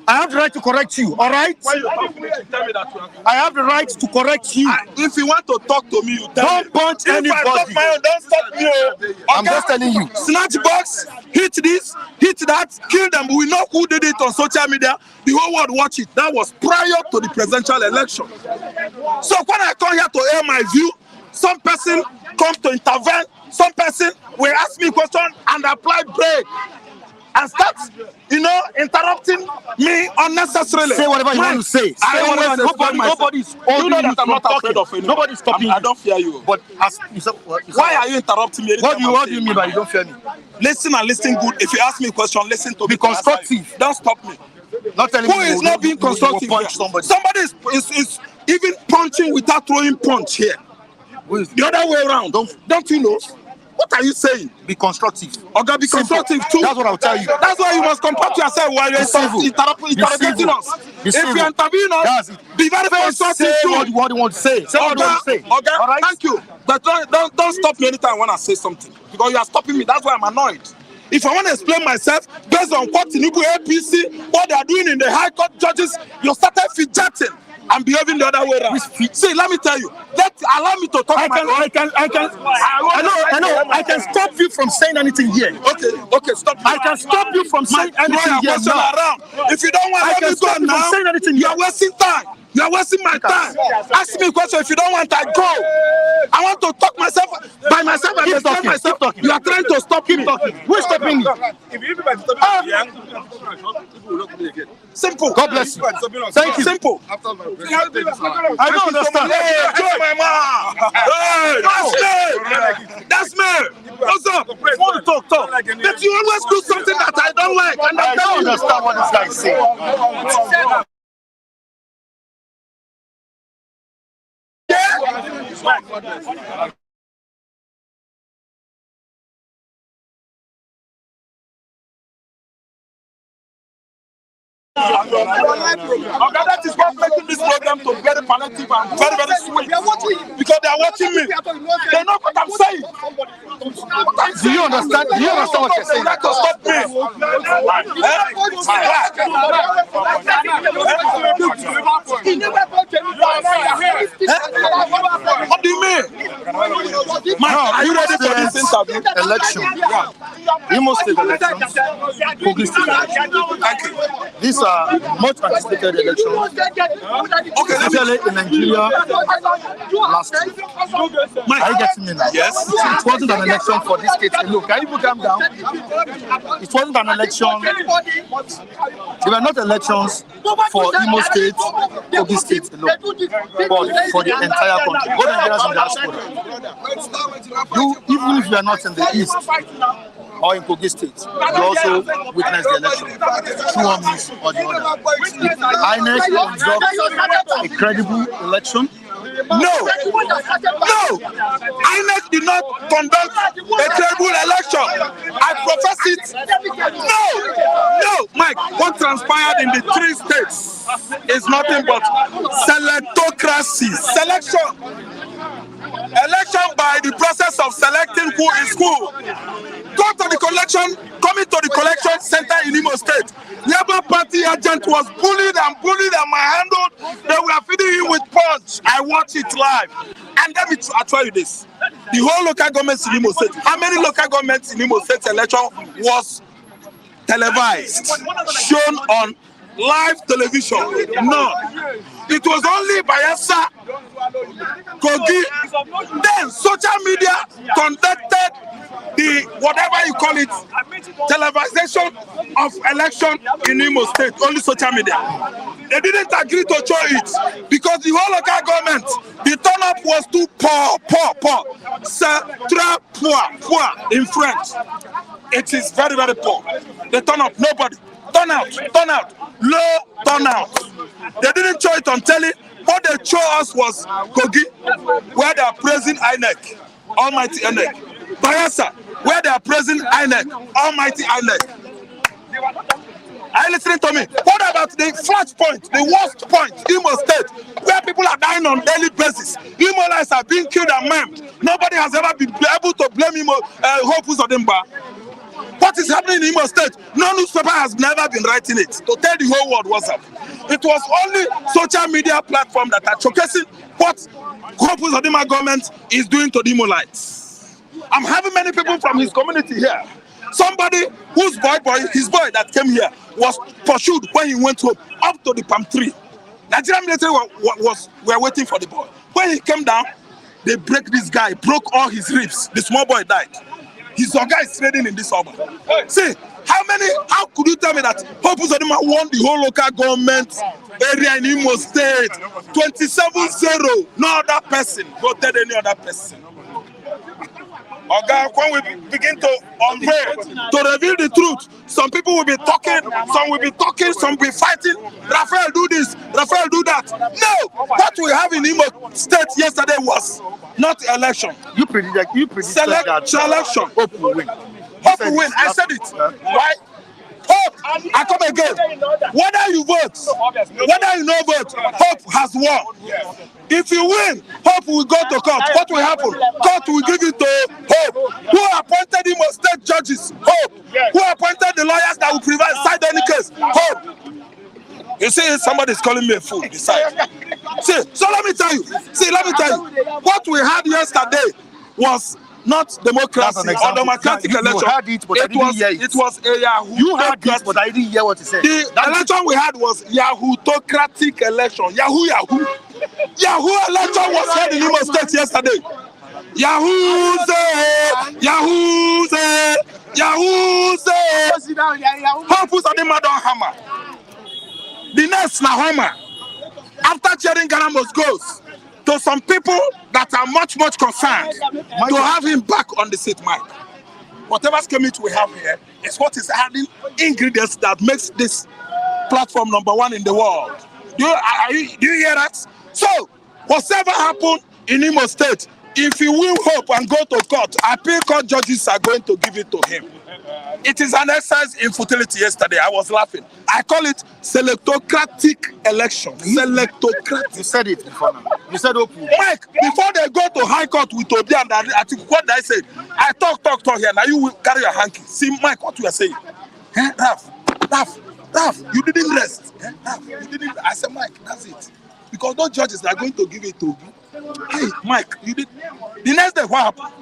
I have the right to correct you, all right? Why you talk to me to tell me that you have... I have the right to correct you. If you want to talk to me, you tell me. Don't punch anybody. If I talk my own, don't stop me. Okay? I'm just telling you. Snatch box, hit this, hit that, kill them. We know who did it on social media. The whole world watch it. That was prior to the presidential election. So when I come here to air my view, some person come to intervene, some person will ask me a question and apply break. And start, interrupting me unnecessarily. Say whatever you want to say. Nobody's you know that I'm not afraid of anyone. Nobody's stopping you. I don't fear you. But why are you interrupting me? What do you mean by you don't fear me? Listen and listen good. If you ask me a question, listen to me. Be constructive. Don't stop me. Not telling Who is not being constructive? Somebody is even punching without throwing punch here. The other way around. Don't you know? What are you saying? Be constructive. Okay, be constructive too. That's what I'll tell you. That's why you must comport yourself while you're interrogating us. If you intervene us, be very constructive too. Say what you want to say. Say what you want to say. Okay, right? Thank you. But don't stop me anytime when I say something. Because you are stopping me. That's why I'm annoyed. If I want to explain myself based on what Tinubu APC, what they are doing in the High Court judges, you started fidgeting and behaving the other way around. See, let me tell you. Allow me to talk. I can stop you from saying anything here. Okay, stop. I can stop you from saying anything here now. Around. If you don't want to go now, you are wasting time. You are wasting my time. Ask me a question. If you don't want, I go. I want to talk by myself and explain myself. You are trying to stop me. Who is stopping me? Simple. God bless you. Thank you. Simple. I don't understand. Hey, that's me. What's up? Want to talk. But you always do something that I don't like. And I don't understand what this guy is saying. Okay, that is what making this program to very palliative and very, very sweet. Because they are watching me. They know what I'm saying. Do you understand? Do you understand what you're saying? Like to stop me. What do you Mike, are you ready for this interview? Election. Imo State elections, Kogi State elections. Thank you. These are much anticipated elections, Okay, especially in Nigeria last year. Mike, Are you getting me now? Yes. It wasn't an election for this state alone. Can you calm down? It wasn't an election. They were not elections for Imo State, Kogi State alone, but for the entire country. Both Nigerians and diaspora. Even if you are not in the east or in Kogi State, you also witness the election through one means or the other. INEC conducted a credible election. no. INEC did not conduct a credible election. I profess it. No. Mike, what transpired in the 3 states is nothing but selectocracy. Election by the process of selecting who is who. Go to the collection, coming to the collection center in Imo State. Labour Party agent was bullied and manhandled. They were feeding him with punch. I watched it live. And let me tell you this. The whole local government in Imo State, how many local governments in Imo State election was televised, shown on live television? None. It was only Bayelsa, Kogi. Then social media conducted the whatever you call it, televisation of election in Imo State. Only social media. They didn't agree to show it because the whole local government, the turn up was too poor. C'est très poor in French. It is very, very poor. They turn up, nobody. Turn out, low turnout. They didn't show it on telly. What they showed us was Kogi, where they are praising INEC, Almighty INEC. Bayelsa, where they are praising INEC, Almighty INEC. Are you listening to me? What about the flashpoint, the worst point, Imo State, where people are dying on daily basis? Imo lives are being killed and maimed. Nobody has ever been able to blame Imo Hope Uzodimba. What is happening in Imo State? No newspaper has never been writing it to tell the whole world what's happening. It was only social media platform that are showcasing what Hope Uzodimba government is doing to the Imolites. I'm having many people from his community here. Somebody whose his boy that came here was pursued when he went home up to the palm tree. Nigerian military were waiting for the boy. When he came down, they broke this guy, broke all his ribs. The small boy died. His guy is trading in this urban. See, how could you tell me that Hope Uzodimba won the whole local government area in Imo State? 27-0. No other person voted any other person. Okay, when we begin to unveil, to reveal the truth, some people will be talking, some will be fighting. Raphael do this, Raphael do that. No, what we have in Imo State yesterday was not election. You predicted that selection. Hope will win. Hope will win. I said it. Right? Hope, I come again. Whether you vote, whether you no vote, Hope has won. If you win, Hope will go to court. What will happen? Court will give it to Hope. Who appointed Imo State judges? Hope. Who appointed the lawyers that will decide any case? Hope. You see, somebody's calling me a fool. Decide. See, so let me tell you. What we had yesterday was not democracy or democratic election. You heard it, but I didn't hear it. It was a Yahoo. You heard it, but I didn't hear what you said. The election we had was Yahoo-tocratic election. Yahoo. Yahoo election was held in Imo State yesterday. Yahoo! Hope Uzodimba don hammer. The next na hammer. After cheering Ghana must goes to some people that are much concerned to have him back on the seat, Mike. Whatever schemate we have here is what is adding ingredients that makes this platform #1 in the world. Do you hear that? So, whatever happened in Imo State, if he will hope and go to court, appeal court judges are going to give it to him. It is an exercise in futility yesterday. I was laughing. I call it selectocratic election. Selectocratic. You said it before now. You said Hope. Mike, before they go to high court with Obi and I think what I said, I talk here. Now you will carry your hanky. See, Mike, what you are saying. Raf, you didn't rest. Raf, you didn't. I said, Mike, that's it. Because those judges are going to give it to you. Hey, Mike, you did. The next day, what happened?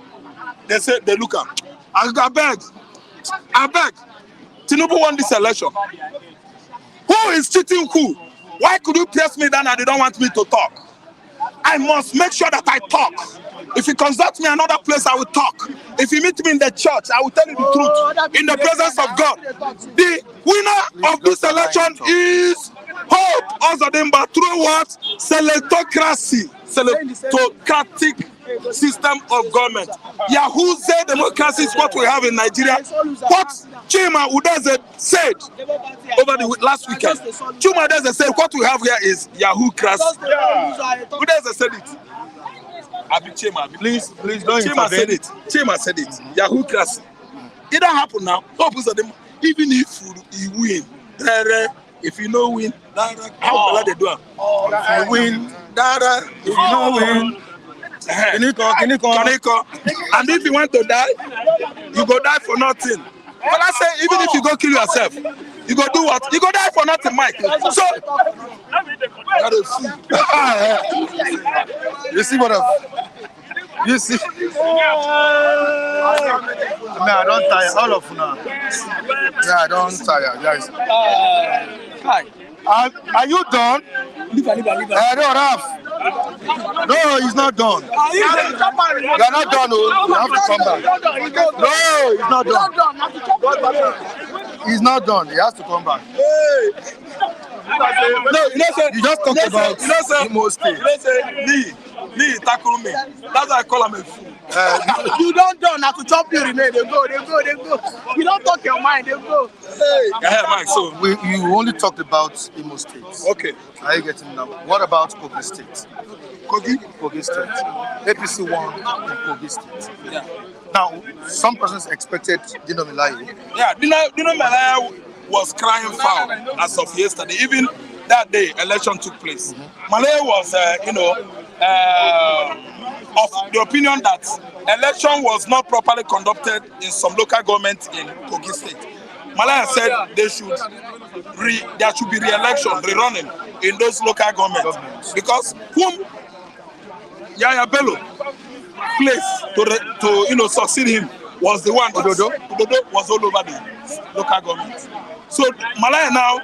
They said they look at. I beg. Tinubu won this election. Who is cheating who? Why could you press me down and they don't want me to talk? I must make sure that I talk. If you consult me another place, I will talk. If you meet me in the church, I will tell you the truth in the presence of God. The winner of this election is Hope Ozodimba through what? Selectocracy. Selectocratic system of government. Yahuze democracy is what we have in Nigeria. What Chima Udeze said over the last weekend. Chima Udeze said what we have here is Yahoo-cracy. Udeze said it. Please don't Chima said intervene. it. Chima said it. Yahoo-crazy. It don't happen now. Even if you win, if you no win, how will they do it? If you win, If you no win, Kaniko. and if you want to die, you go die for nothing. But I say, even if you go kill yourself, you go do what? You go die for nothing, Mike. So, You see what you see? I don't tire. All of now. Yeah, I don't tire, guys. Are you done? I don't have. No, he's not done. You are not done. Oh. You have to come back. No, he's not done. He's not done. He has to come back. no, You just talked about Imo State. Lee tackle me. That's why I call him a fool. You don't done now to chop you remain. They go. You don't talk your mind. They go. Mike, so You only talked about Imo State. okay. Are you getting now? What about Kogi State? Kogi State. APC won in Kogi State. Yeah. Now, some persons expected Dino Melaye. Yeah, Dino Malaya was crying foul as of yesterday. Even that day, election took place. Malaya was, of the opinion that election was not properly conducted in some local government in Kogi State. Malaya said there should be re-election, rerunning in those local governments because whom Yaya Bello placed to succeed him was the one that Ododo was all over the local government. So Malaya now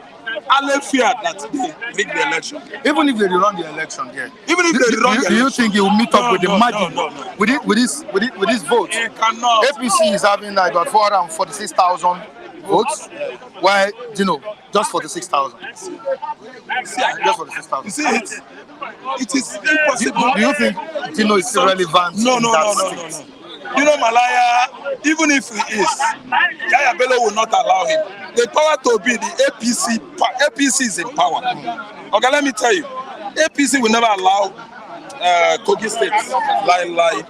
only feared that they rigged the election. Even if they rerun the election, yeah. Even if they rerun the election. Do you think he will meet up with the margin? No. With this vote? He cannot. APC is having like about 446,000 votes, while just 46,000. Just 46,000. You see it is impossible. Do you think Dino is irrelevant? No. Malaya, even if he is, Yaya Bello will not allow him. The power to be the APC is in power. Okay, let me tell you, APC will never allow Kogi State lie.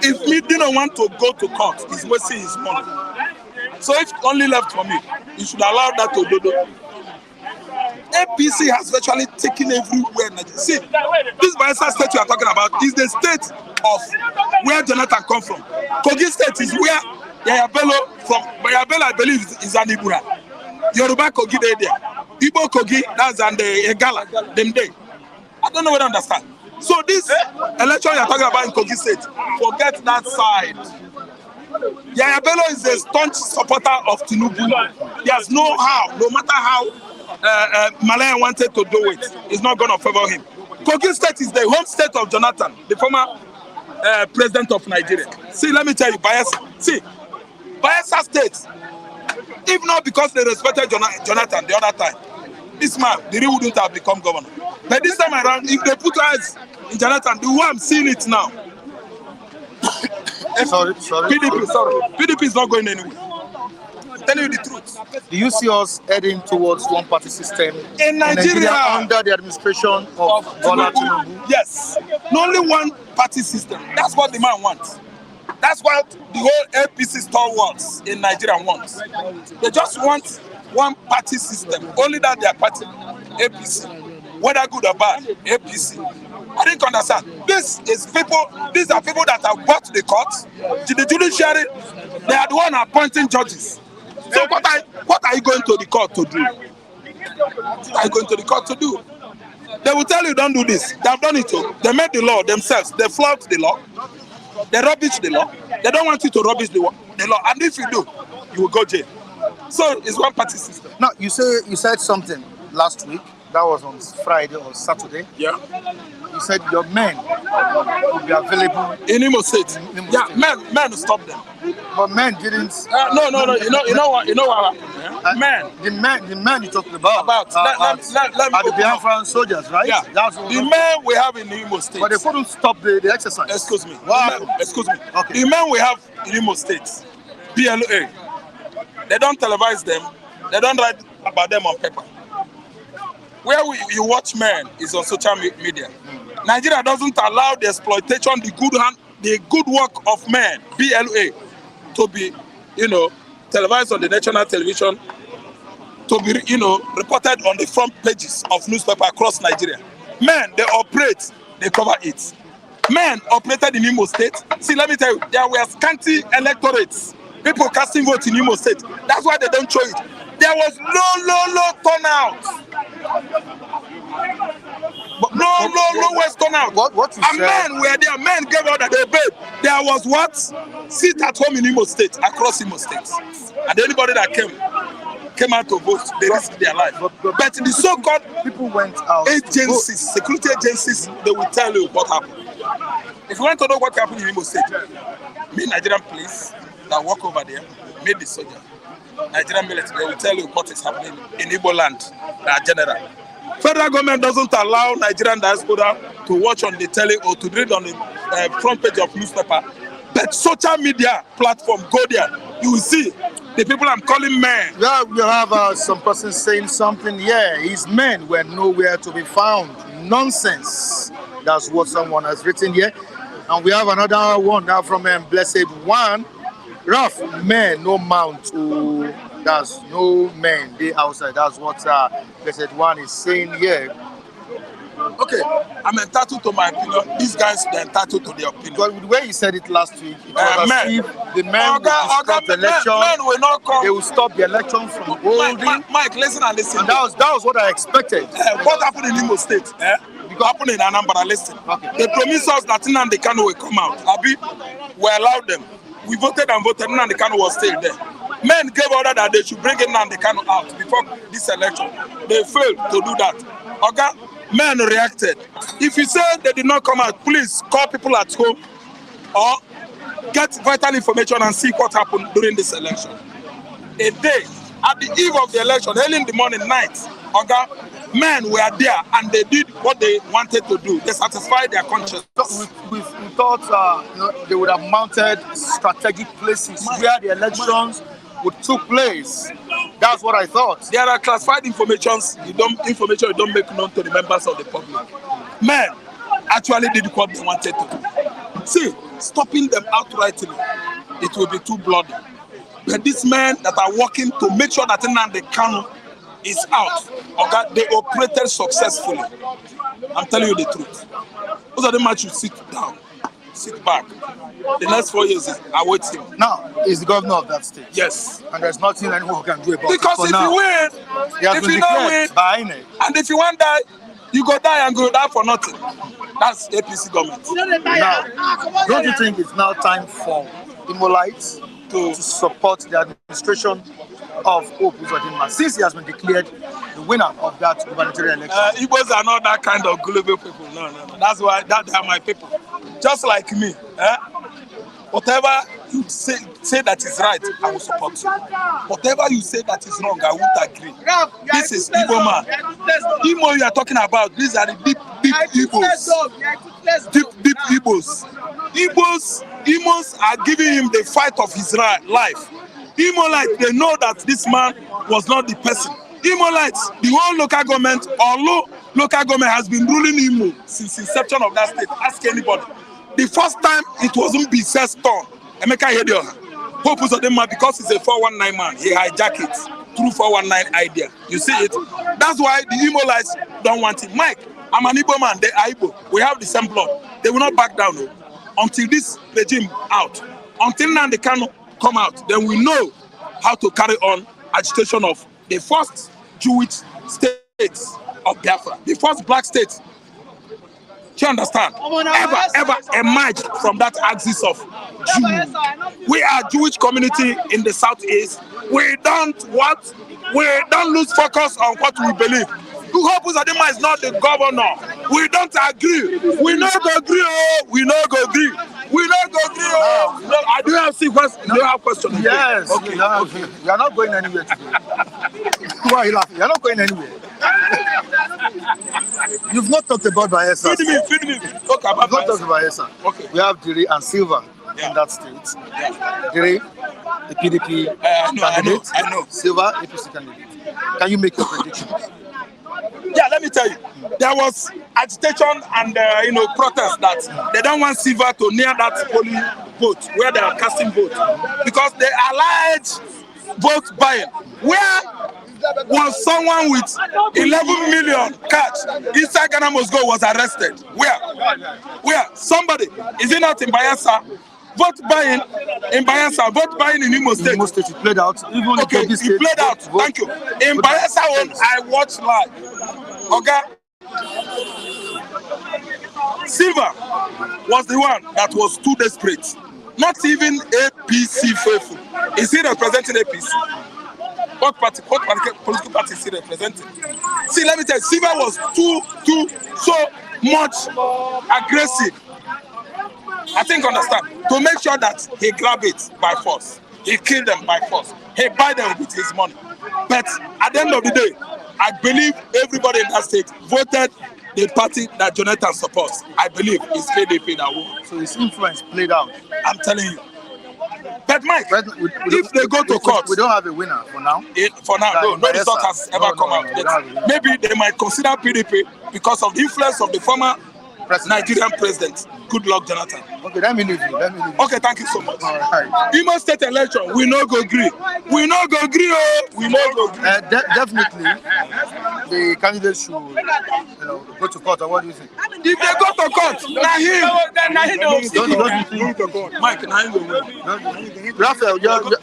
If Dino want to go to court, he's wasting his money. So if only left for me, you should allow that to Dodo. APC has virtually taken everywhere. See, this Bayelsa state you are talking about is the state of where Jonathan come from. Kogi State is where Yaya Bello from. Yaya Bello, I believe, is an Ibura. Yoruba Kogi they there. Igbo Kogi, that's an Egala, them day. I don't know what I understand. So this election you are talking about in Kogi State, forget that side. Yaya Bello is a staunch supporter of Tinubu. There's no matter how Malaya wanted to do it, it's not going to favor him. Kogi State is the home state of Jonathan, the former president of Nigeria. See, let me tell you, Bayelsa State, if not because they respected Jonathan the other time, this man, Diri wouldn't have become governor. But this time around, if they put eyes in Jonathan, the way I'm seeing it now, Sorry. PDP is not going anywhere. I'm telling you the truth. Do you see us heading towards one-party system In Nigeria under the administration of Bola Tinubu? Yes. Not only one party system. That's what the man wants. That's what the whole APC stalwarts in Nigeria wants. They just want one party system. Only that their party, APC. Whether good or bad, APC. I didn't understand. These are people that have brought to the court, to the judiciary. They are the one appointing judges. So what are you going to the court to do? What are you going to the court to do? They will tell you don't do this. They have done it too. They made the law themselves. They flout the law. They rubbish the law. They don't want you to rubbish the law. And if you do, you will go jail. So it's one party system. Now you said something last week. That was on Friday or Saturday. Yeah. You said your men will be available in Imo State. Yeah, men will stop them. But men didn't. No. You know what happened? Yeah? The men you talking about. Let me are the Biafran soldiers, right? Yeah. That's what the men we have in Imo State. But they couldn't stop the exercise. Excuse me. Wow. Excuse me. Okay. The men we have in Imo State, PLA, they don't televise them. They don't write about them on paper. Where you watch men is on social media. Nigeria doesn't allow the exploitation, the good work of men, PLA, to be, televised on the national television, to be, reported on the front pages of newspaper across Nigeria. Men, they operate, they cover it. Men operated in Imo State. See, let me tell you, there were scanty electorates. People casting votes in Imo State. That's why they don't show it. There was low turnout. But lowest turnout. What you and said? Men were there. Men gave out that they paid. There was what? Sit at home in Imo State, across Imo State. And anybody that came out to vote, they risked their life. But the so-called people went out. Agencies, security agencies, they will tell you what happened. If you want to know what happened in Imo State, me Nigerian police that work over there, made the soldier. Nigerian military, they will tell you what is happening in Igbo land, general. Federal government doesn't allow Nigerian diaspora to watch on the telly or to read on the front page of newspaper. But social media platform, go there, you will see the people I'm calling men. Yeah, you have some person saying something. Yeah, his men were nowhere to be found. Nonsense. That's what someone has written here. And we have another one now from Blessed One. Rough men, no mount. That's no men, they outside. That's what Blessed One is saying here. Okay, I'm entitled to my opinion. These guys, they're entitled to their opinion. But the way you said it last week, it was men. as if the men will stop the election. Men will not come. They will stop the election from holding. Mike, listen and listen. And that was what I expected. What happened in Imo State? What happened in Anambra? Listen. Okay. They promised us that Nnamdi Kanu will come out. Abi, we allowed them. We voted and voted. Nnamdi Kanu was still there. Men gave order that they should bring Nnamdi Kanu out before this election. They failed to do that. Okay? Men reacted. If you say they did not come out, please call people at home or get vital information and see what happened during this election. A day, at the eve of the election, early in the morning, night, okay, men were there and they did what they wanted to do. They satisfied their conscience. We thought they would have mounted strategic places where the elections would took place. That's what I thought. There are classified information you don't make known to the members of the public. Men actually did what they wanted to do. See, stopping them outrightly, it will be too bloody. But these men that are working to make sure that Nnamdi Kanu is out, okay, they operated successfully. I'm telling you the truth. Those are the men should sit down, sit back. The next 4 years await him. Now, he's the governor of that state. Yes. And there's nothing anyone can do about because it. Because if you win, if you don't win, and if you want to die, you go die and go die for nothing. That's APC government. Now, don't you think it's now time for Imolites to support the administration of Hope Uzodinma, since he has been declared the winner of that gubernatorial election? Igbos are not that kind of gullible people. No. That's why they are my people. Just like me. Whatever you say that is right, I will support you. Whatever you say that is wrong, I won't agree. This is Igbo man. Igbo you are talking about, these are the deep Igbos. Deep Igbos. Igbos are giving him the fight of his life. Imolites, they know that this man was not the person. Imolites, the whole local government local government has been ruling Imo since inception of that state. Ask anybody. The first time it wasn't Bise's turn. Emeka Hedioha. Hope Uzodinma, because he's a 419 man, he hijacked it through 419 idea. You see it? That's why the Imolites don't want it. Mike, I'm an Igbo man, they are Igbo. We have the same blood. They will not back down until this regime out. Until Nnamdi Kanu come out, then we know how to carry on agitation of the first Jewish state of Biafra, the first black state. Do you understand? Ever emerged from that axis of Jew. We are Jewish community in the southeast. We don't lose focus on what we believe. Hope Uzodinma is not the governor. We don't agree. We not agree. Oh, we not agree. We not agree. Oh, no, I do have questions. Do you have questions? Yes. Okay. You are not going anywhere today. Why are you laughing? You are not going anywhere. You've not talked about Bayelsa. Feed me. Talk about You've not talked about Bayelsa. Okay. We have Diri and Sylva in that state. Diri, the PDP candidate. I know. Sylva, APC candidate. Can you make your predictions? Yeah, let me tell you, there was agitation and protest that they don't want Sylva to near that polling booth where they are casting vote because they allege vote buying. Where was someone with 11 million cash inside Ghana must go was arrested? Where? Somebody, is it not in Bayelsa? Vote buying in Bayelsa, vote buying in Imo State. Imo State, it played out. Even Okay, it played out. Thank you. In Bayelsa, I watched live. Okay. Sylva was the one that was too desperate. Not even APC faithful. Is he representing APC? What political party is he representing? See, let me tell you, Sylva was too so much aggressive. I think understand, to make sure that he grab it by force, he kill them by force, he buy them with his money. But at the end of the day, I believe everybody in that state voted the party that Jonathan supports. I believe it's PDP that won. So his influence played out. I'm telling you. But Mike, if they go to court, we don't have a winner for now. No result has ever come out. Maybe they might consider PDP because of the influence of the former Nigerian president. Good luck, Jonathan. Okay, let me leave you. Okay, thank you so much. All right. Imo State election, we no go agree. We no go agree. Oh, we no go agree. Definitely, the candidates should, go to court. Or what do you think? If they go to court, Don't Mike, now him go win. Raphael,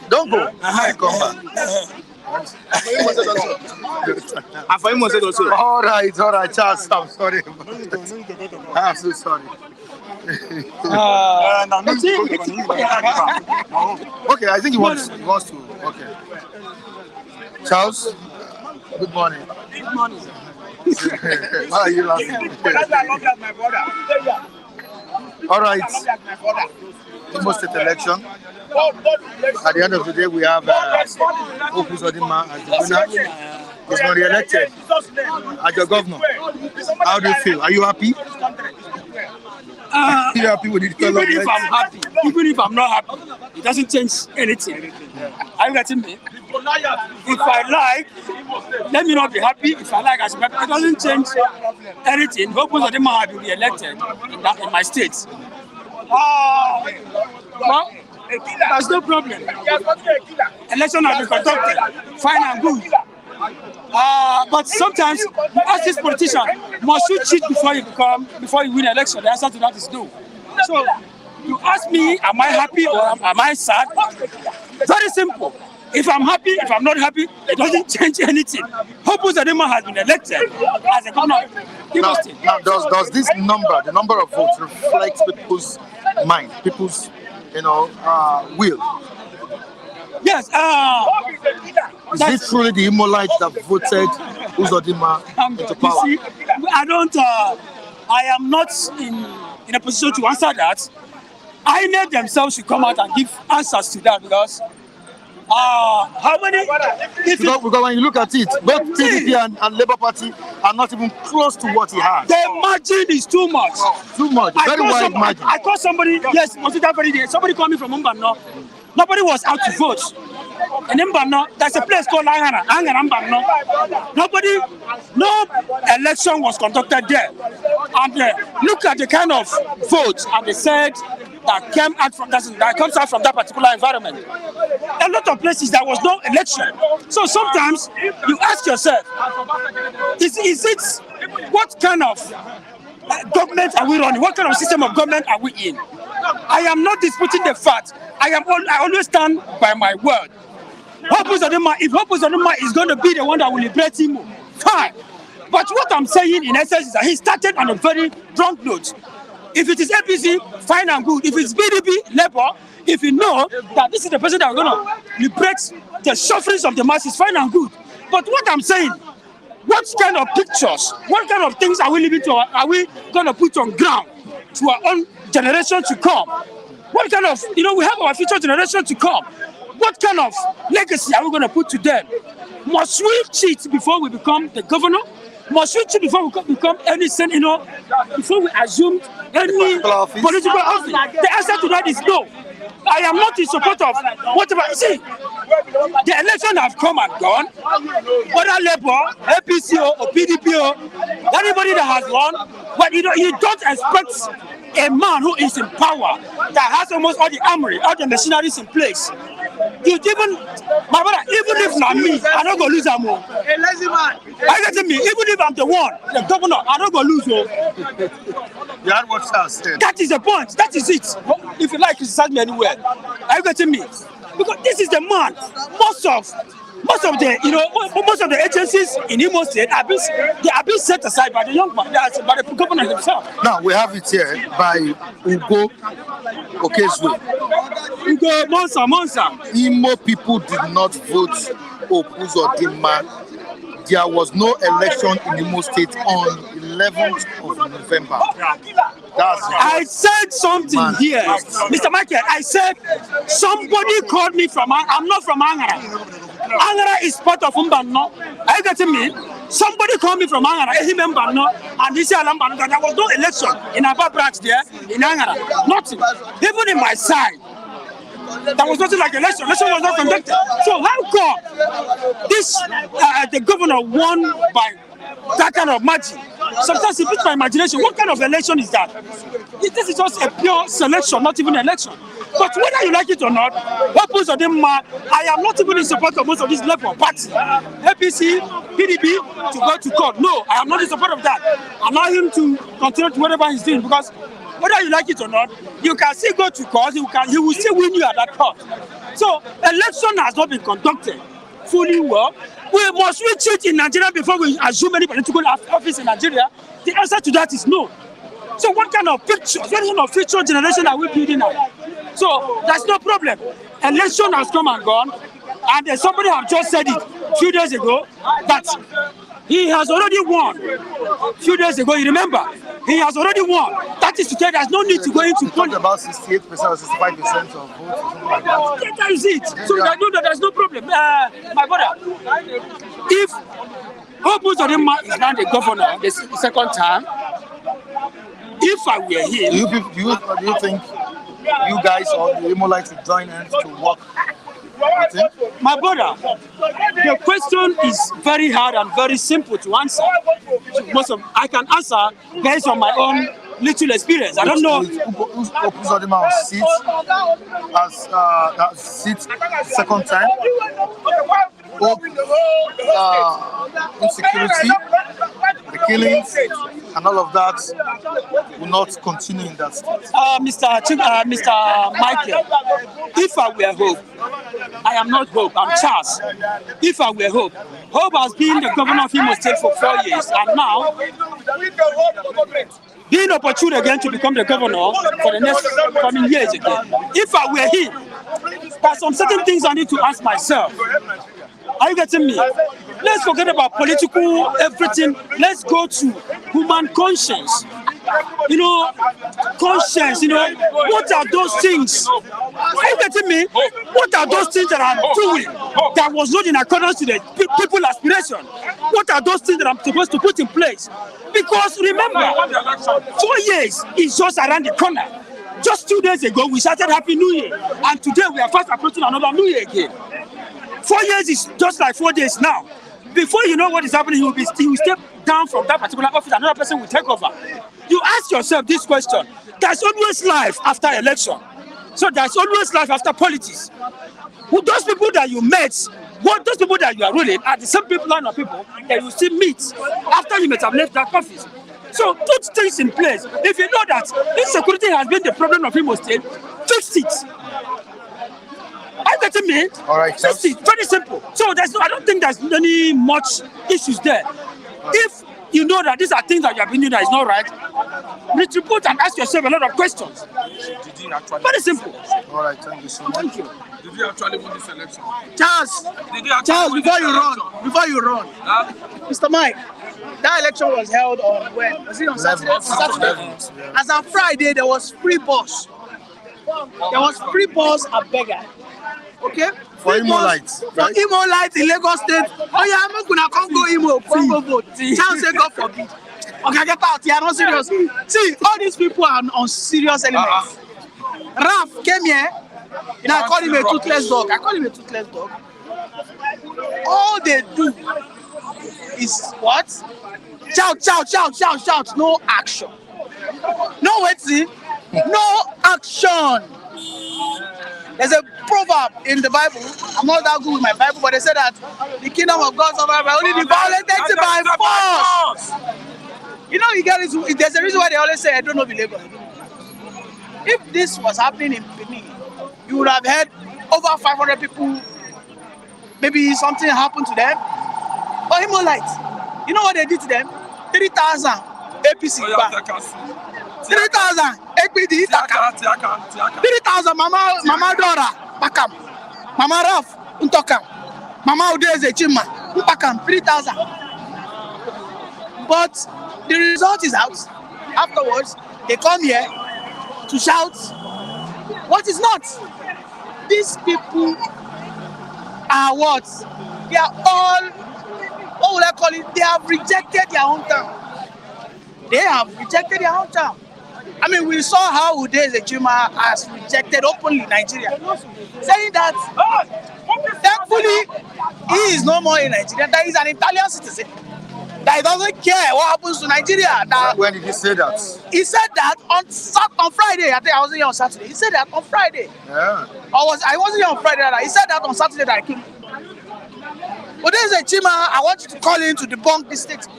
don't go. Come back. All right, Charles. I'm sorry. I'm so sorry. Okay, I think he wants to. Okay. Charles, good morning. Good morning. Why are you laughing? All right. Imo State election. At the end of the day, we have Hope Uzodinma as the winner. He's not re-elected as your governor. How do you feel? Are you happy? Are you happy with it? Even if I'm happy, even if I'm not happy, it doesn't change anything. Are you getting me? If I like, let me not be happy. If I like, I should be happy. It doesn't change anything. Hope Uzodinma has been re-elected in my state. Well, there's no problem. Election has been conducted, fine and good. But sometimes you ask this politician, must you cheat before you win an election? The answer to that is no. So you ask me, am I happy or am I sad? Very simple. If I'm happy, if I'm not happy, it doesn't change anything. Hope Uzodinma has been elected as a governor. Now, does this number, the number of votes, reflect people's mind, people's, will? Yes. Is it truly the Imolites that voted Uzodinma into power? See, I am not in a position to answer that. INEC themselves should come out and give answers to that because how many? Because when you look at it, both PDP and Labour Party are not even close to what he has. The margin is too much. Too much. Very wide margin. I called somebody, yes, somebody called me from Mbano. Nobody was out to vote. In Mbano, there's a place called Angana Mbano. No election was conducted there. And look at the kind of votes and they said that comes out from that particular environment. A lot of places there was no election. So sometimes you ask yourself, is it what kind of government are we running? What kind of system of government are we in? I am not disputing the fact. I always stand by my word. If Hope Uzodinma is going to be the one that will liberate Imo, fine. But what I'm saying in essence is that he started on a very wrong note. If it is APC, fine and good. If it's BDP, Labour, if you know that this is the person that we're going to liberate the sufferings of the masses, fine and good. But what I'm saying, what kind of pictures, what kind of things are we living to? Are we going to put on ground to our own generation to come? What kind of, we have our future generation to come. What kind of legacy are we going to put to them? Must we cheat before we become the governor? Must we cheat before we become any senator? Before we assume any political office? The answer to that is no. I am not in support of whatever. See, the election have come and gone. Whether Labour, APC or PDP or anybody that has won, but you don't expect a man who is in power that has almost all the armory, all the machineries in place. My brother, even if not me, I don't go lose a more. A lazy man. I get to me, even if I'm the one, the governor, I don't go lose. You had what I said. That is the point. That is it. If you like, criticize me anywhere. I get to me. Because this is the man. Most of the agencies in Imo State have been set aside by the young man, by the governor himself. Now we have it here by Ugo Okezwe. Ugo Monsa. Imo people did not vote Uzodinma. There was no election in Imo State on 11th of November. I said something here, Mr. Michael. I said somebody called me from. I'm not from Angara. Angara is part of Mbano. Are you getting me? Somebody called me from Angara, and he said there was no election in our branch there in Angara. Nothing. Even in my side, there was nothing like election. Election was not conducted. So how come the governor won by that kind of margin? Sometimes it beats my imagination. What kind of election is that? This is just a pure selection, not even election. But whether you like it or not, purpose of them, I am not even in support of most of these Labour party, APC, PDP, to go to court. No, I am not in support of that. Allow him to continue to whatever he's doing, because whether you like it or not, you can still go to court. He will still win you at that court. So election has not been conducted fully well. Must we cheat in Nigeria before we assume any political office in Nigeria? The answer to that is no. So what kind of picture, what kind of future generation are we building now? So that's no problem. Election has come and gone, and somebody have just said it a few days ago that he has already won. A few days ago, you remember, he has already won. That is to say, there's no need to go into polling. About 68% or 65% of votes. That is it. So I know that there's no problem. My brother, if Obu Zodima is now the governor the second time, if I were him, do you think you guys or the Imolites would join hands to work? My brother, the question is very hard and very simple to answer. I can answer based on my own little experience. I don't know. Uzodima seats second time. Insecurity, the killings, and all of that will not continue in that state. Mr. Michael, if I were Hope, I am not Hope, I'm Charles. If I were Hope has been the governor of Imo State for 4 years, and now being opportune again to become the governor for the next coming years again. If I were him, there's some certain things I need to ask myself. Are you getting me? Let's forget about political everything. Let's go to human conscience. Conscience, what are those things? Are you getting me? What are those things that I'm doing that was not in accordance to the people's aspiration? What are those things that I'm supposed to put in place? Because remember, 4 years is just around the corner. Just 2 days ago, we started Happy New Year. And today, we are fast approaching another New Year again. 4 years is just like 4 days now. Before you know what is happening, he will step down from that particular office, another person will take over. You ask yourself this question: there's always life after election. So there's always life after politics. Those people that you met, those people that you are ruling, are the same line of people that you still meet after you might have left that office. So put things in place. If you know that insecurity has been the problem of Imo State, fix it. Are you getting me? All right. Fix it. Very simple. So I don't think there's any much issues there. If you know that these are things that you have been doing that is not right, retribute and ask yourself a lot of questions. Did he actually? Very simple. All right, thank you so much. Thank you. Did he actually win this election? Charles, Did he actually Charles, win before this you run, election? Huh? Mr. Mike, that election was held on when? Was it on Saturday? 11th, yeah. As on Friday, there was free bus. There was free bus at Bega. Okay? For Free Imo bus Lights, For right? Imo Lights in Lagos State. Oh yeah, I'm gonna come go Imo, come go vote. Charles say God forbid. Okay, get out. You are not serious. See, all these people are on serious elements. Raf came here. You know, I call him a toothless dog. All they do is what? Shout. No action. No waiting. No action. There's a proverb in the Bible. I'm not that good with my Bible, but they say that the kingdom of God survives by only the violent take it by force. You know, you get it. There's a reason why they always say, I don't know the labor. If this was happening in Benin, you would have had over 500 people, maybe something happened to them. But Imo Lights, you know what they did to them? 3,000 APC. 3,000 APD. 3,000 Mama Dora, Bakam. Mama Raf, Untokam. Mama Udeze Chima, Umpakam, 3,000. But the result is out. Afterwards, they come here to shout what is not. These people are what? They are all, what would I call it? They have rejected their own town. I mean, we saw how Udeze Chima has rejected openly Nigeria, saying that thankfully he is no more in Nigeria, that he's an Italian citizen, that he doesn't care what happens to Nigeria. That When did he say that? he said that on Friday. I think I wasn't here on Saturday. He said that on Friday. Yeah. I wasn't here on Friday. He said that on Saturday that I came. But there's a Chima, I want you to call in to debunk this statement.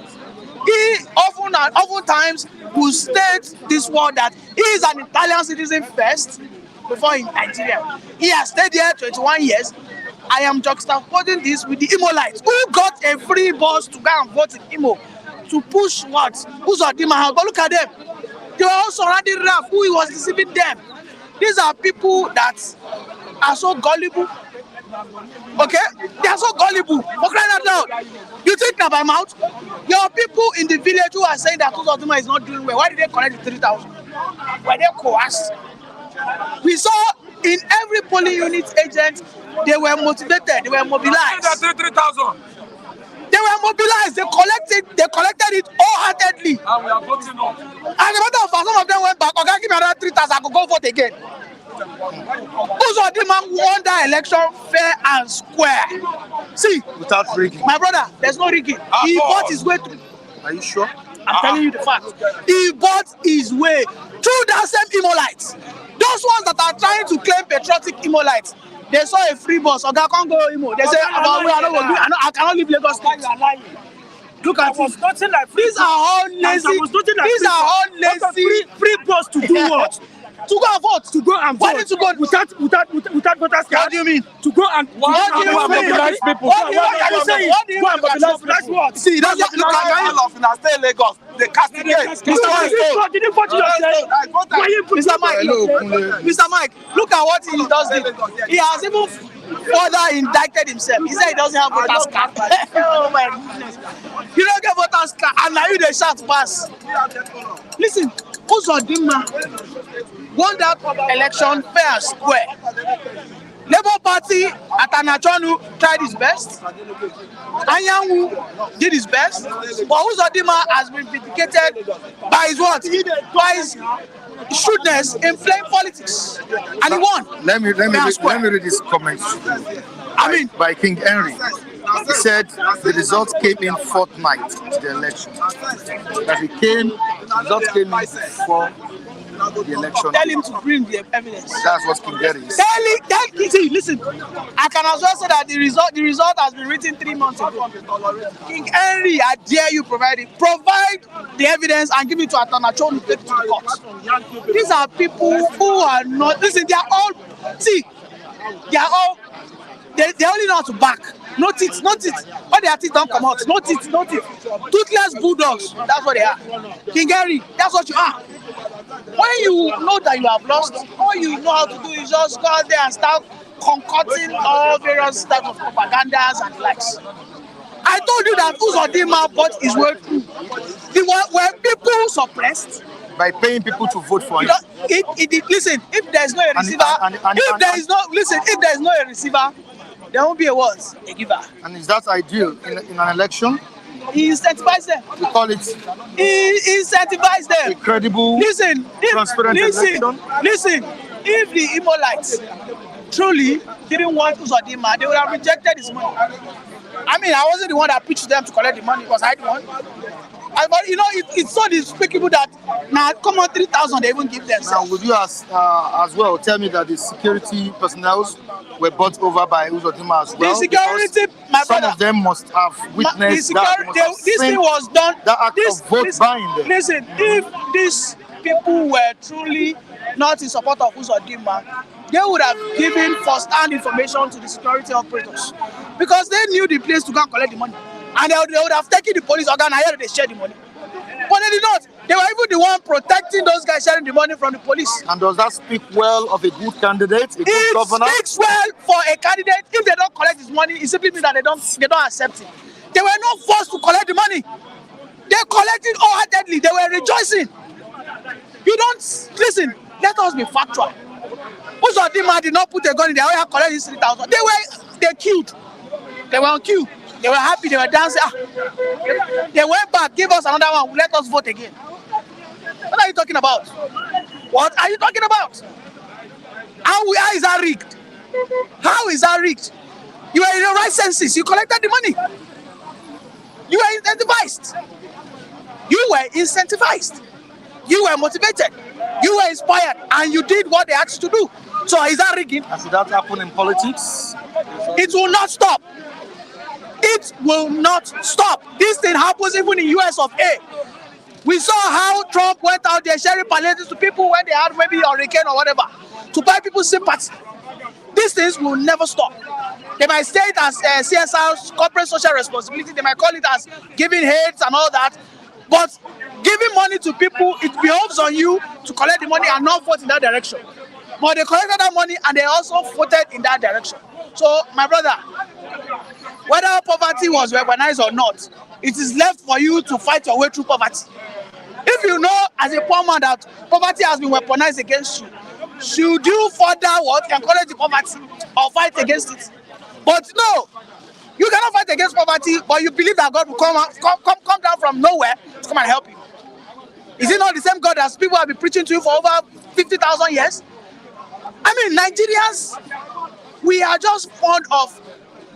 He oftentimes will state this word that he is an Italian citizen first before in Nigeria. He has stayed here 21 years. I am juxtaposing this with the Imo Lights, who got a free bus to go and vote in Imo to push what? Uzodinma house. But look at them. They were also surrounding Raf, who was deceiving them. These are people that are so gullible. Okay? They are so gullible. For crying out loud. You think that by mouth? Your people in the village who are saying that Uzodinma is not doing well, why did they collect the 3,000? Were they coerced? We saw in every polling unit agent, they were motivated, they were mobilized. 3,000. They were mobilized, they collected it wholeheartedly. And we are voting on. As a matter of fact, some of them went back, okay, give me another 3,000, I could go vote again. Uzodinma won that election fair and square. See, Without rigging. my brother, there's no rigging. He bought his way through. Are you sure? I'm telling you the fact. He bought his way through that same Imo Lights. Those ones that are trying to claim patriotic Imo Lights, they saw a free bus. Oga can't go Imo. They say, I cannot leave Lagos State. Look at it. These are all lazy. These are all lazy. Free bus to do what? To go and vote. To go and Why vote. need to go? Without voters card. What do you mean? To go and What do you mean? mobilize people. What are you saying? Go and mobilize what? See, that's what look at All of in stay in Lagos. They castigate. Didn't vote yourself. Why you put Mr. Mike, Hello, Kunle. Mr. Mike, look at what he does. He has even further indicted himself. He said he doesn't have voters card. Oh my goodness. You don't get voters card, and now you dey shout pass. Listen, Uzodinma won that election fair and square. Labour Party at Anachonu tried his best. Anyanwu did his best. But Uzodinma has been vindicated by his what? By his shrewdness in playing politics. And he won. Let me read this comment. By King Henry. He said the results came in fortnight to the election. That the results came in before the election. Tell him to bring the evidence. That's what King Henry said. See, listen. I can as well say that the result has been written 3 months ago. King Henry, I dare you provide it. Provide the evidence and give it to Atanachon to take it to the court. These are people who are not. Listen, they are all they only know how to back. No teeth, no teeth. All their teeth don't come out. No teeth, no teeth. Toothless bulldogs. That's what they are. King Gary, that's what you are. When you know that you have lost, all you know how to do is just go out there and start concocting all various types of propagandas and the likes. I told you that Uzodinma bought his way through. Were people suppressed? By paying people to vote for him. Listen, if there is no a receiver, if there is no a receiver, there won't be a giver. And is that ideal in an election? He incentivizes them. We call it. He incentivizes them. A credible, transparent election. Listen, if the Imolites truly didn't want Uzodinma, they would have rejected his money. I mean, I wasn't the one that pitched them to collect the money, because I the one. But you know, it's so despicable that now come on 3,000 they even give them. Now, would you as well tell me that the security personnel were bought over by Uzodinma as well? The security, my brother, some of them must have witnessed this thing was done. That act of vote buying them. Listen, if these people were truly not in support of Uzodinma, they would have given first-hand information to the security operators, because they knew the place to go and collect the money. And they would have taken the police organ and here they share the money. But they did not. They were even the one protecting those guys sharing the money from the police. And does that speak well of a good candidate, a good governor? It speaks well for a candidate. If they don't collect his money, it simply means that they don't accept it. They were not forced to collect the money. They collected wholeheartedly. They were rejoicing. You don't listen. Let us be factual. Uzodinma did not put a gun in their way and collect this 3,000. They queued. They were on queue. They were happy, they were dancing. They went back, gave us another one, let us vote again. What are you talking about? What are you talking about? How is that rigged? How is that rigged? You were in the right senses, you collected the money. You were incentivized. You were motivated. You were inspired, and you did what they asked you to do. So is that rigging? And should that happen in politics? It will not stop. It will not stop. This thing happens even in US of A. We saw how Trump went out there sharing palliatives to people when they had maybe a hurricane or whatever, to buy people's sympathy. These things will never stop. They might say it as CSR, corporate social responsibility. They might call it as giving heads and all that. But giving money to people, it behoves on you to collect the money and not vote in that direction. But they collected that money and they also voted in that direction. So, my brother, whether poverty was recognized or not, it is left for you to fight your way through poverty. If you know as a poor man that poverty has been weaponized against you, should you further encourage the poverty or fight against it? But no, you cannot fight against poverty, but you believe that God will come down from nowhere to come and help you. Is it not the same God as people have been preaching to you for over 50,000 years? I mean, Nigerians, we are just fond of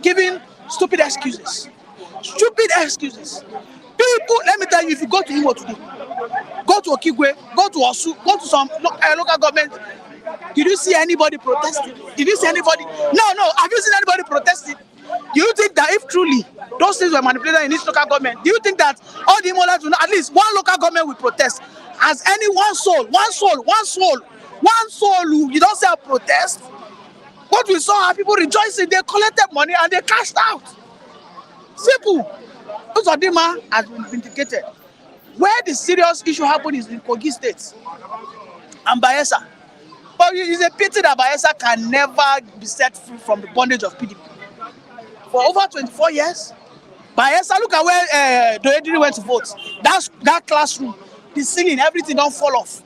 giving stupid excuses. Stupid excuses. People, let me tell you, if you go to Imo today, go to Okigwe, go to Osu, go to some local government, did you see anybody protesting? Did you see anybody? No. Have you seen anybody protesting? Do you think that if truly those things were manipulated in each local government, do you think that all the Imolans will know, at least one local government will protest? As any one soul, you don't say a protest. What we saw are people rejoicing, they collected money and they cashed out. Simple. Uzodinma has been vindicated. Where the serious issue happened is in Kogi State and Bayelsa. But it's a pity that Bayelsa can never be set free from the bondage of PDP. For over 24 years, Bayelsa, look at where Diri went to vote. That classroom, the ceiling, everything don't fall off.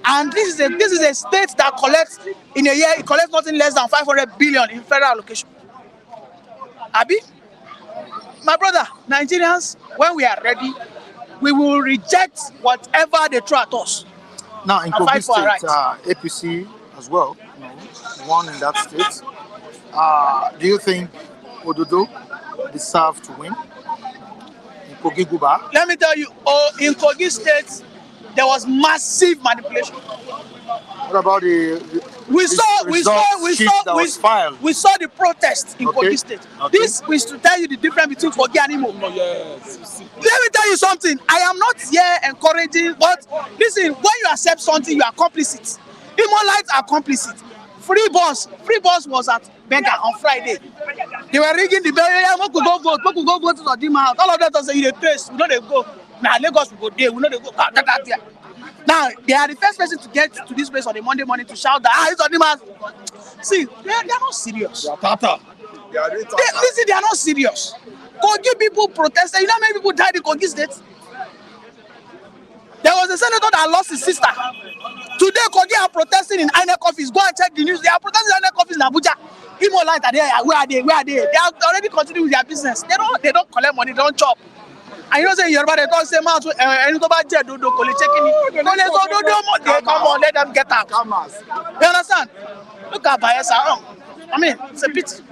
And this is a state that collects in a year, it collects nothing less than 500 billion in federal allocation. Abi, my brother, Nigerians, when we are ready, we will reject whatever they throw at us. Now in Kogi State, APC as well, won in that state. Do you think Ododo deserved to win in Kogi Guber? Let me tell you, in Kogi State, there was massive manipulation. What about we saw the protest in Kogi State. Okay. This is to tell you the difference between Kogi and Imo. Yes. Let me tell you something. I am not here encouraging, but listen, when you accept something, you are complicit. Imolites are complicit. Free bus was at Benga on Friday. They were ringing the bell. Yeah, we could go vote to Zodima house. All of them say you trace. We know they go. Now Lagos we go there. We know they go. There. Now they are the first person to get to this place on the Monday morning to shout that it's Zodima house. See, they are not serious. They are tata. Listen, they are not serious. Kogi people protested. You know how many people died in Kogi State? There was a senator that lost his sister. Today, Kogi are protesting in INEC office. Go and check the news. They are protesting in INEC office in Abuja. Imo Light are there. Where are they? They are already continuing with their business. They don't collect money. They don't chop. And you know, say Yoruba, they don't say, man, any to buy jet, do checking. They come on, let them get out. You understand? Look at Bayelsa. I mean, it's a pity.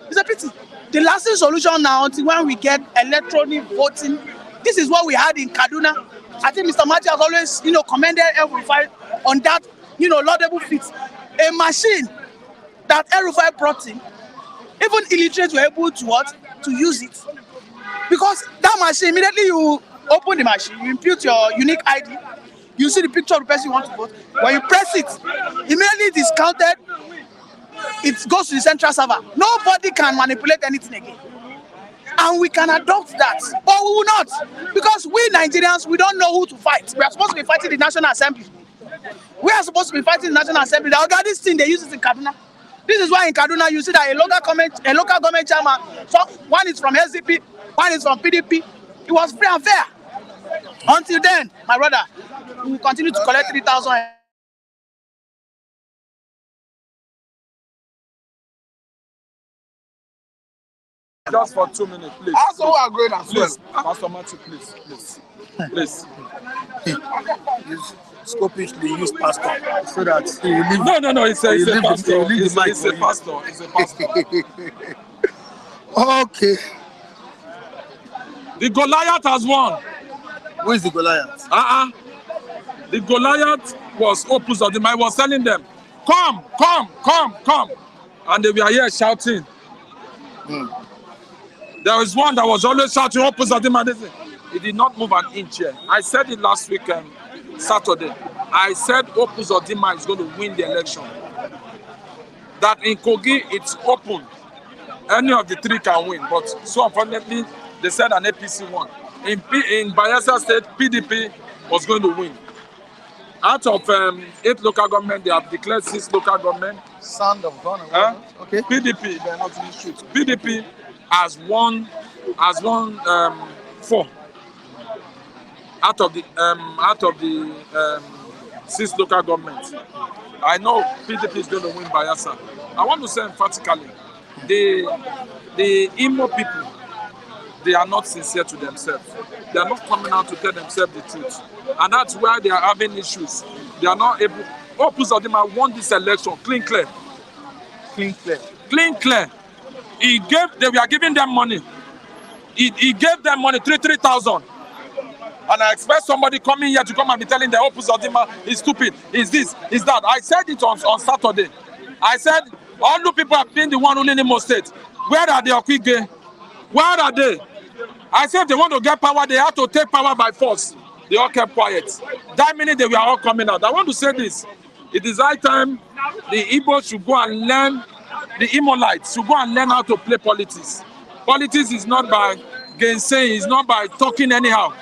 It's a pity. The lasting solution now, until when we get electronic voting, this is what we had in Kaduna. I think Mr. Matthew has always, commended El-Rufai on that, laudable feat. A machine that El-Rufai brought in, even illiterates were able to use it. Because that machine, immediately you open the machine, you input your unique ID, you see the picture of the person you want to vote. When you press it, immediately it is counted, it goes to the central server. Nobody can manipulate anything again. And we can adopt that, but we will not, because we Nigerians, we don't know who to fight. We are supposed to be fighting the National Assembly. We are supposed to be fighting the National Assembly. This thing they use it in Kaduna. This is why in Kaduna you see that a local government chairman. So one is from SDP, one is from PDP. It was free and fair. Until then, my brother, we will continue to collect 3,000. Just for 2 minutes, please. Also, we are going as well. Please, Pastor Matthew, please. Scopishly use pastor so that he will leave. No, it's a pastor. It's a pastor. It's a pastor. Okay. The Goliath has won. Who is the Goliath? The Goliath was Opus Odima. I was telling them, come. And they were here shouting. There was one that was always shouting Opus Odima. He did not move an inch here. I said it last week, Saturday. I said Opus Odima is going to win the election. That in Kogi, it's open. Any of the three can win. But so unfortunately, they said an APC won. In Bayelsa State, PDP was going to win. Out of 8 local government, they have declared 6 local government. Sound of gun. Okay. PDP, they're not in shoot. PDP has won 4 out of the 6 local governments. I know PDP is going to win Bayelsa. I want to say emphatically, the Imo people, they are not sincere to themselves. They are not coming out to tell themselves the truth. And that's why they are having issues. They are not able. Opus Odima won this election clean, clear. They were giving them money. He gave them money, 3,000. And I expect somebody coming here to come and be telling the Opus Odima is stupid, is this, is that. I said it on Saturday. I said, all the people have been the one ruling in Imo State. Where are the Okwige? Where are they? I said if they want to get power, they have to take power by force. They all kept quiet. That minute they were all coming out. I want to say this. It is high time the Igbo should go and learn, the Imolites should go and learn how to play politics. Politics is not by gainsaying, it's not by talking anyhow.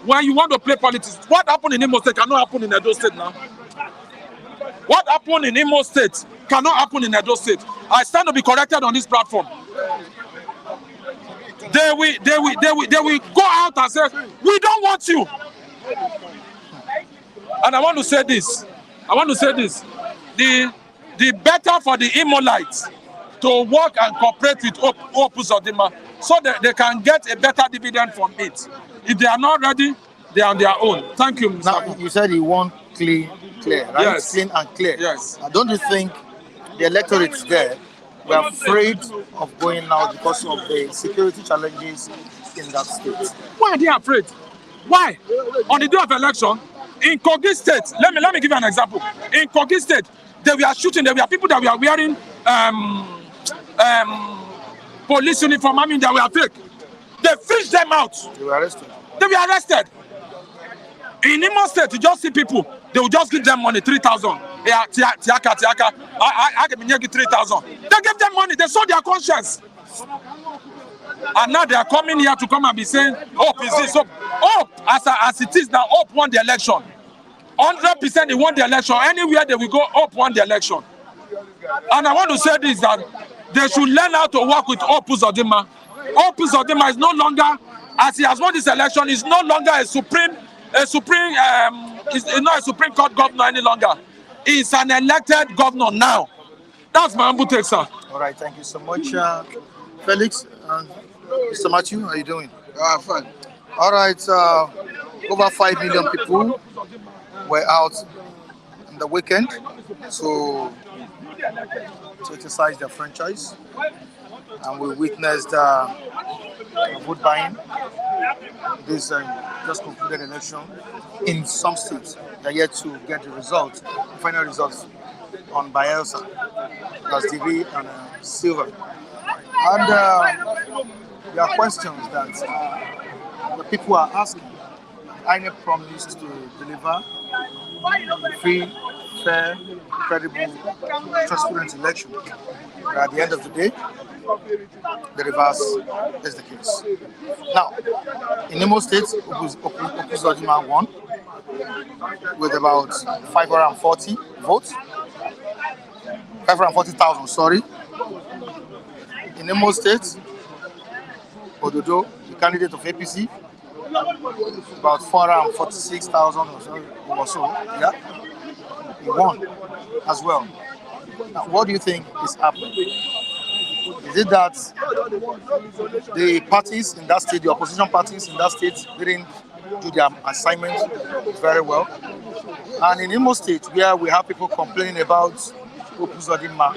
When you want to play politics, what happened in Imo State cannot happen in Edo State now. What happened in Imo State cannot happen in Edo State. I stand to be corrected on this platform. They will go out and say, we don't want you. And I want to say this. The better for the Imolites to work and cooperate with Opus Odima so that they can get a better dividend from it. If they are not ready, they are on their own. Thank you, Mr. Now, you said you want clear, right? Yes. Clean and clear. Yes. Don't you think the electorates there were afraid of going out because of the security challenges in that state? Why are they afraid? Why? On the day of election, in Kogi State, let me give you an example. In Kogi State, they were shooting. There were people that were wearing police uniform. I mean, they were fake. They fished them out. They were arrested. In Imo State, you just see people. They will just give them money, 3,000. Yeah, Tiaka. I can give 3,000. They gave them money. They sold their conscience. And now they are coming here to come and be saying, hope is this, hope. Hope, as it is now, hope won the election. 100% they won the election. Anywhere they will go, hope won the election. And I want to say this, that they should learn how to work with Hope Uzodinma. Hope Uzodinma is no longer, as he has won this election, is no longer is not a Supreme Court governor any longer. He's an elected governor now. That's my humble take, sir. All right, thank you so much, Felix. And Mr. Matthew, how are you doing? Fine. All right, over 5 million people were out in the weekend to exercise their franchise, and we witnessed vote buying. This just concluded election in some states. They're yet to get the results, the final results on Bayelsa, as Diri and Sylva. And there are questions that the people are asking. INEC promised to deliver free, fair, credible, transparent election. But at the end of the day, the reverse is the case. Now, in Imo State, Uzodinma won with about 540 votes. 540,000, sorry. In Imo State, Ododo, the candidate of APC, about 446,000 or so, yeah, he won as well. Now, what do you think is happening? Is it that the parties in that state, the opposition parties in that state, didn't do their assignment very well? And in Imo State, where we have people complaining about Uzodinma,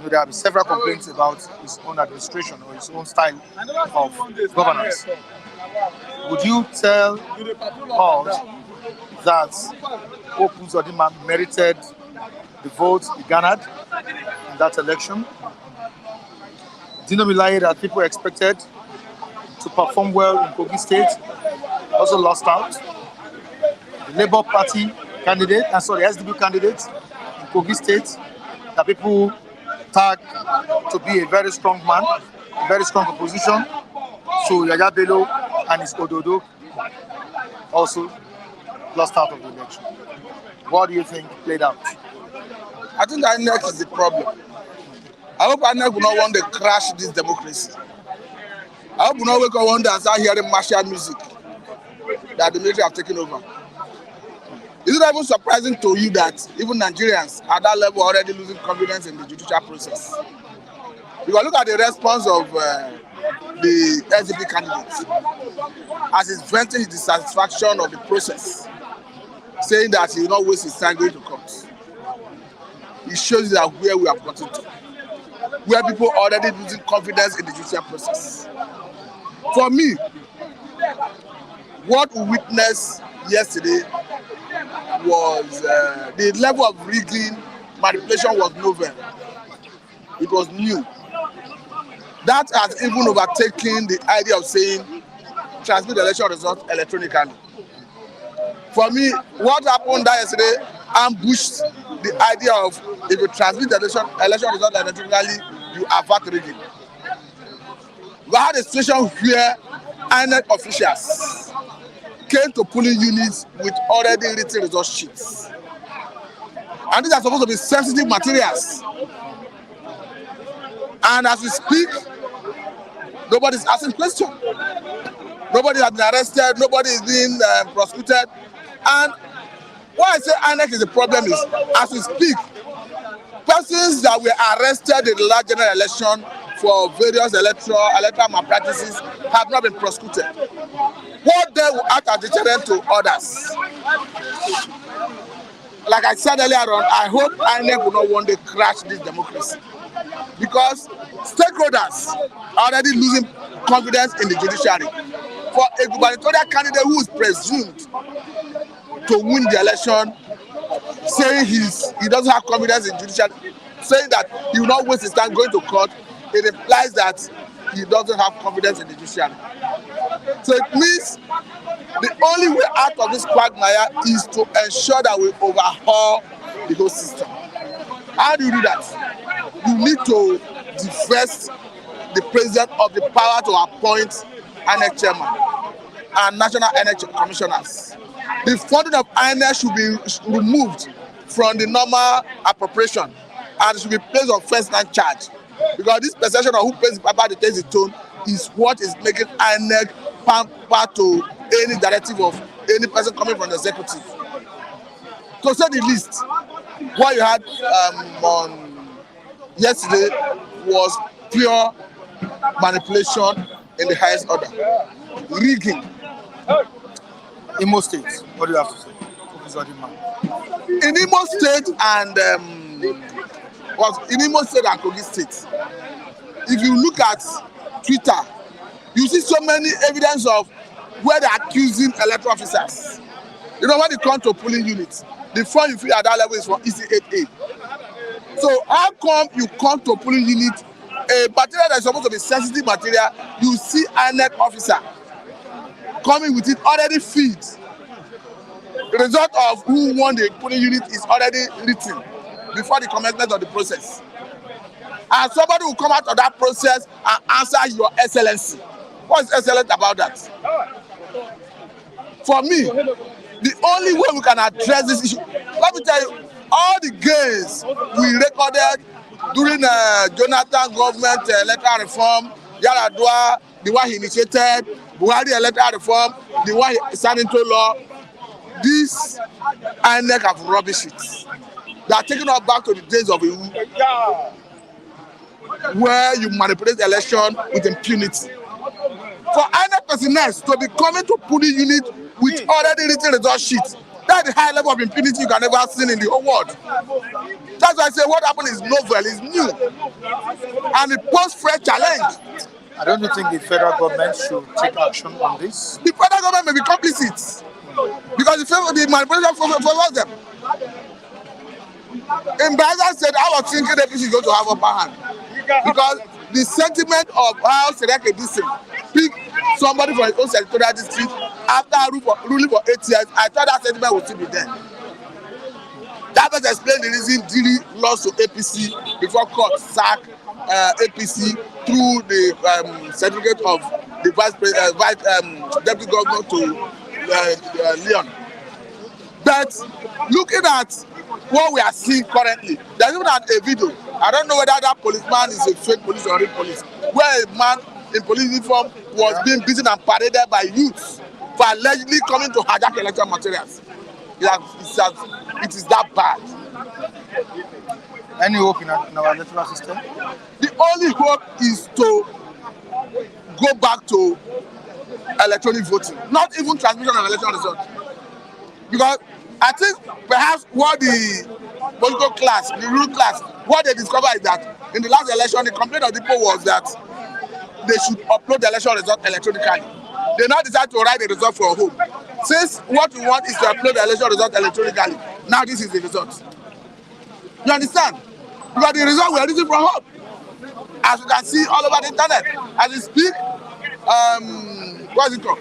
there have been several complaints about his own administration or his own style of governance. Would you tell us that Uzodinma merited the votes he garnered in that election? Dino Milaye, that people expected to perform well in Kogi State, also lost out. The Labour Party candidate, SDP candidate in Kogi State, that people tag to be a very strong man, a very strong opposition. So Yaya Bello and his Ododo also lost out of the election. What do you think played out? I think INEC is the problem. I hope INEC will not want to crash this democracy. I hope we not wake up one day and start hearing martial music that the military have taken over. Is it even surprising to you that even Nigerians at that level are already losing confidence in the judicial process? Because look at the response of the SDP candidate as he's venting his dissatisfaction of the process, saying that he will not waste his time going to court. It shows that where we have gotten to, where people are already losing confidence in the judicial process. For me, what we witnessed yesterday was the level of rigging, manipulation was novel. It was new. That has even overtaken the idea of saying transmit the election results electronically. For me, what happened there yesterday ambushed the idea of if you transmit the election result electronically, you avert rigging. We had a situation where INEC officials came to polling units with already written result sheets. And these are supposed to be sensitive materials. And as we speak, nobody is asking questions. Nobody has been arrested, nobody is being prosecuted. And why I say INEC is the problem is, as we speak, persons that were arrested in the last general election for various electoral malpractices have not been prosecuted. What they will act as deterrent to others. Like I said earlier on, I hope INEC will not one day crash this democracy. Because stakeholders are already losing confidence in the judiciary. For a gubernatorial candidate who is presumed to win the election, saying he doesn't have confidence in judiciary, saying that he will not waste his time going to court, it implies that he doesn't have confidence in the judiciary. So it means the only way out of this quagmire is to ensure that we overhaul the whole system. How do you do that? You need to divest the president of the power to appoint INEC chairman and national INEC commissioners. The funding of INEC should be removed from the normal appropriation and should be placed on first-line charge, because this perception of who pays the piper that takes the tone is what is making INEC pamper to any directive of any person coming from the executive. To say the least, what you had on yesterday was pure manipulation in the highest order, rigging. Imo State, what do you have to say? In Imo State and Kogi State, if you look at Twitter, you see so many evidence of where they're accusing electoral officers. You know, when it comes to polling units, the form you feel at that level is from EC8A. So how come you come to polling unit, a material that is supposed to be sensitive material, you see INEC officer coming with it already filled. The result of who won the polling unit is already written before the commencement of the process. And somebody will come out of that process and answer your excellency. What is excellent about that? For me, the only way we can address this issue, let me tell you, all the gains we recorded during Jonathan government electoral reform, Yaradua, the one he initiated, Buhari electoral reform, the one he signed into law, this INEC have rubbish it. They are taking us back to the days of EU, where you manipulate the election with impunity. For INEC personnel to be coming to polling unit with already written result sheets, that's the high level of impunity you can never see in the whole world. That's why I say what happened is novel, is new, and it poses fresh challenge. I don't think the federal government should take action on this. The federal government may be complicit because the manipulation favors them. In Brazil said, I was thinking APC is going to have upper hand because the sentiment of how Sereke Disim picked somebody from his own senatorial district after ruling for 8 years, I thought that sentiment would still be there. That was explain the reason Diri lost to APC before court sacked APC through the certificate of the deputy governor to Leon. But looking at what we are seeing currently, there's even a video. I don't know whether that policeman is a fake police or real police, where a man in police uniform was being beaten and paraded by youths for allegedly coming to hijack electoral materials. It is that bad. Any hope in our electoral system? The only hope is to go back to electronic voting, not even transmission of election results. Because I think perhaps what the political class, the ruling class, what they discovered is that in the last election, the complaint of the people was that they should upload the election result electronically. They now decide to write the result from home. Since what we want is to upload the election result electronically, now this is the result. You understand? Because the result we are reading from home. As you can see all over the internet. As we speak, what's it called?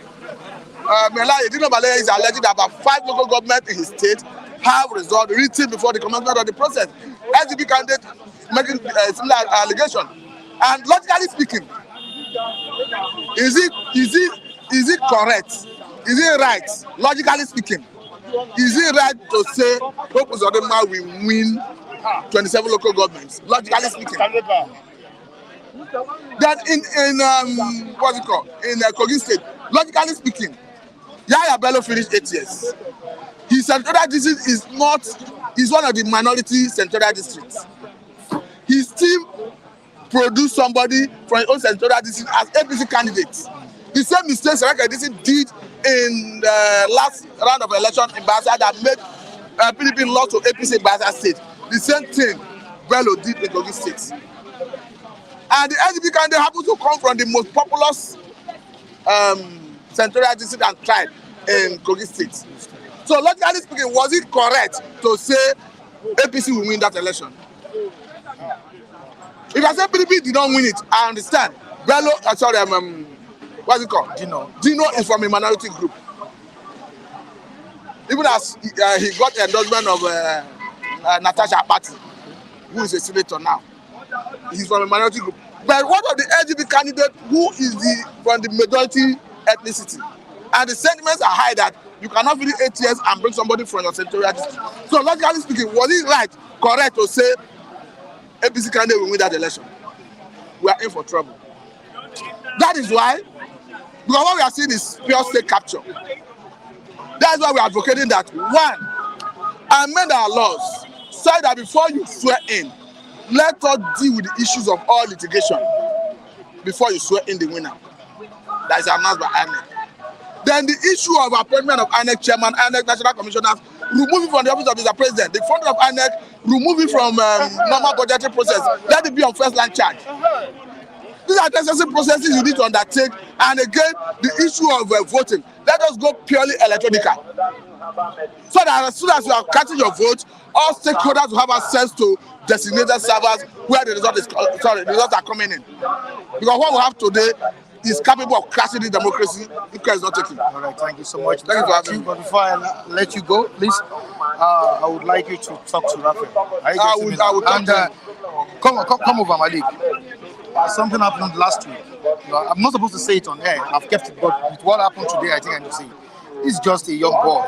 Dino Malaya is alleging that about 5 local governments in his state have result written before the commencement of the process. SDP candidate making similar allegation. And logically speaking, is it correct? Is it right? Logically speaking, is it right to say Hope Uzodinma will win 27 local governments? Logically speaking. That in what's it called? In Kogi State, logically speaking, Yaya Bello finished 8 years. His senatorial district is one of the minority senatorial districts. His team produced somebody from his own senatorial district as APC candidate. The same mistake Sereke Disim did in the last round of election in Bayelsa that made PDP lost to APC in Bayelsa State. The same thing Bello did in Kogi State. And the SDP candidate happens to come from the most populous senatorial district and tribe in Kogi State. So logically speaking, was it correct to say APC will win that election? If I say PDP did not win it, I understand. Bello, what's it called? Dino is from a minority group. Even as he got the endorsement of Natasha Akpati, who is a senator now. He's from a minority group. But what of the LGBT candidate who is from the majority ethnicity? And the sentiments are high that you cannot finish 8 years and bring somebody from your senatorial district. So logically speaking, was it right, correct to say APC candidate will win that election? We are in for trouble. That is why, because what we are seeing is pure state capture. That's why we are advocating that, one, amend our laws so that before you swear in, let us deal with the issues of all litigation before you swear in the winner. That is announced by INEC. Then the issue of appointment of INEC chairman, INEC national commissioners, removing from the office of Mr. President, the front of INEC, removing from normal budgetary process, let it be on first line charge. These are necessary processes you need to undertake. And again, the issue of voting, let us go purely electronical. So that as soon as you are casting your vote, all stakeholders will have access to designated servers where the results are coming in. Because what we have today is capable of crashing the democracy if care is not taken. All right, thank you so much. Thank you for having me. But before I let you go, please, I would like you to talk to Raphael. I will talk to him. Come over, Malik. Something happened last week. I'm not supposed to say it on air. I've kept it, but with what happened today, I think I need to say it. He's just a young boy.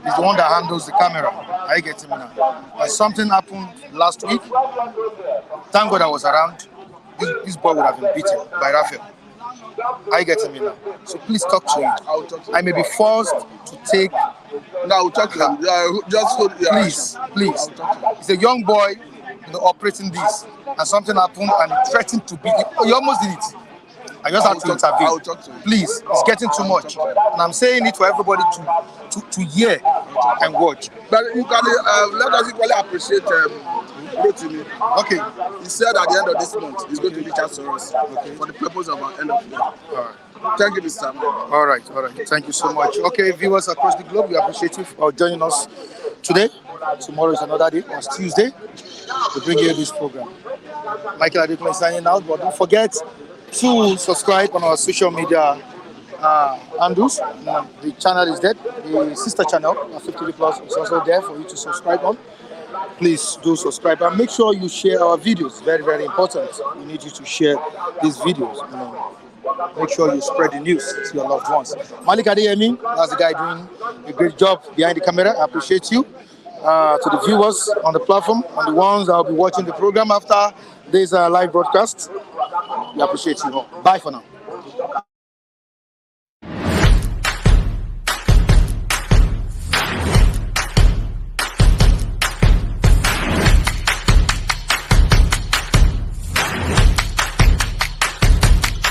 He's the one that handles the camera. I get him now. Something happened last week. Thank God I was around. This boy would have been beaten by Raphael. I get him now. So please talk to him. I may be forced to take. No, I will talk to him. Please. He's a young boy, operating this, and something happened, and he threatened to beat it. Oh, he almost did it. I just had to intervene. I will talk to him. Please, it's getting too much, and I'm saying it for everybody to hear and watch. But you can let us equally appreciate Rotimi. Okay. He said at the end of this month he's going to reach out to us for the purpose of our end of the year. All right. Thank you, Mr. All right. Thank you so much. Okay, viewers across the globe, we appreciate you for joining us today. Tomorrow is another day. On Tuesday, we bring you this program. Michael Adekun is signing out, but don't forget to subscribe on our social media handles. The channel is there. The sister channel, 53 Plus, is also there for you to subscribe on. Please do subscribe and make sure you share our videos. Very, very important. We need you to share these videos. Make sure you spread the news to your loved ones. Malik Adeyemi, that's the guy doing a great job behind the camera. I appreciate you. To the viewers on the platform and the ones that will be watching the program after this live broadcast, we appreciate you all. Bye for now.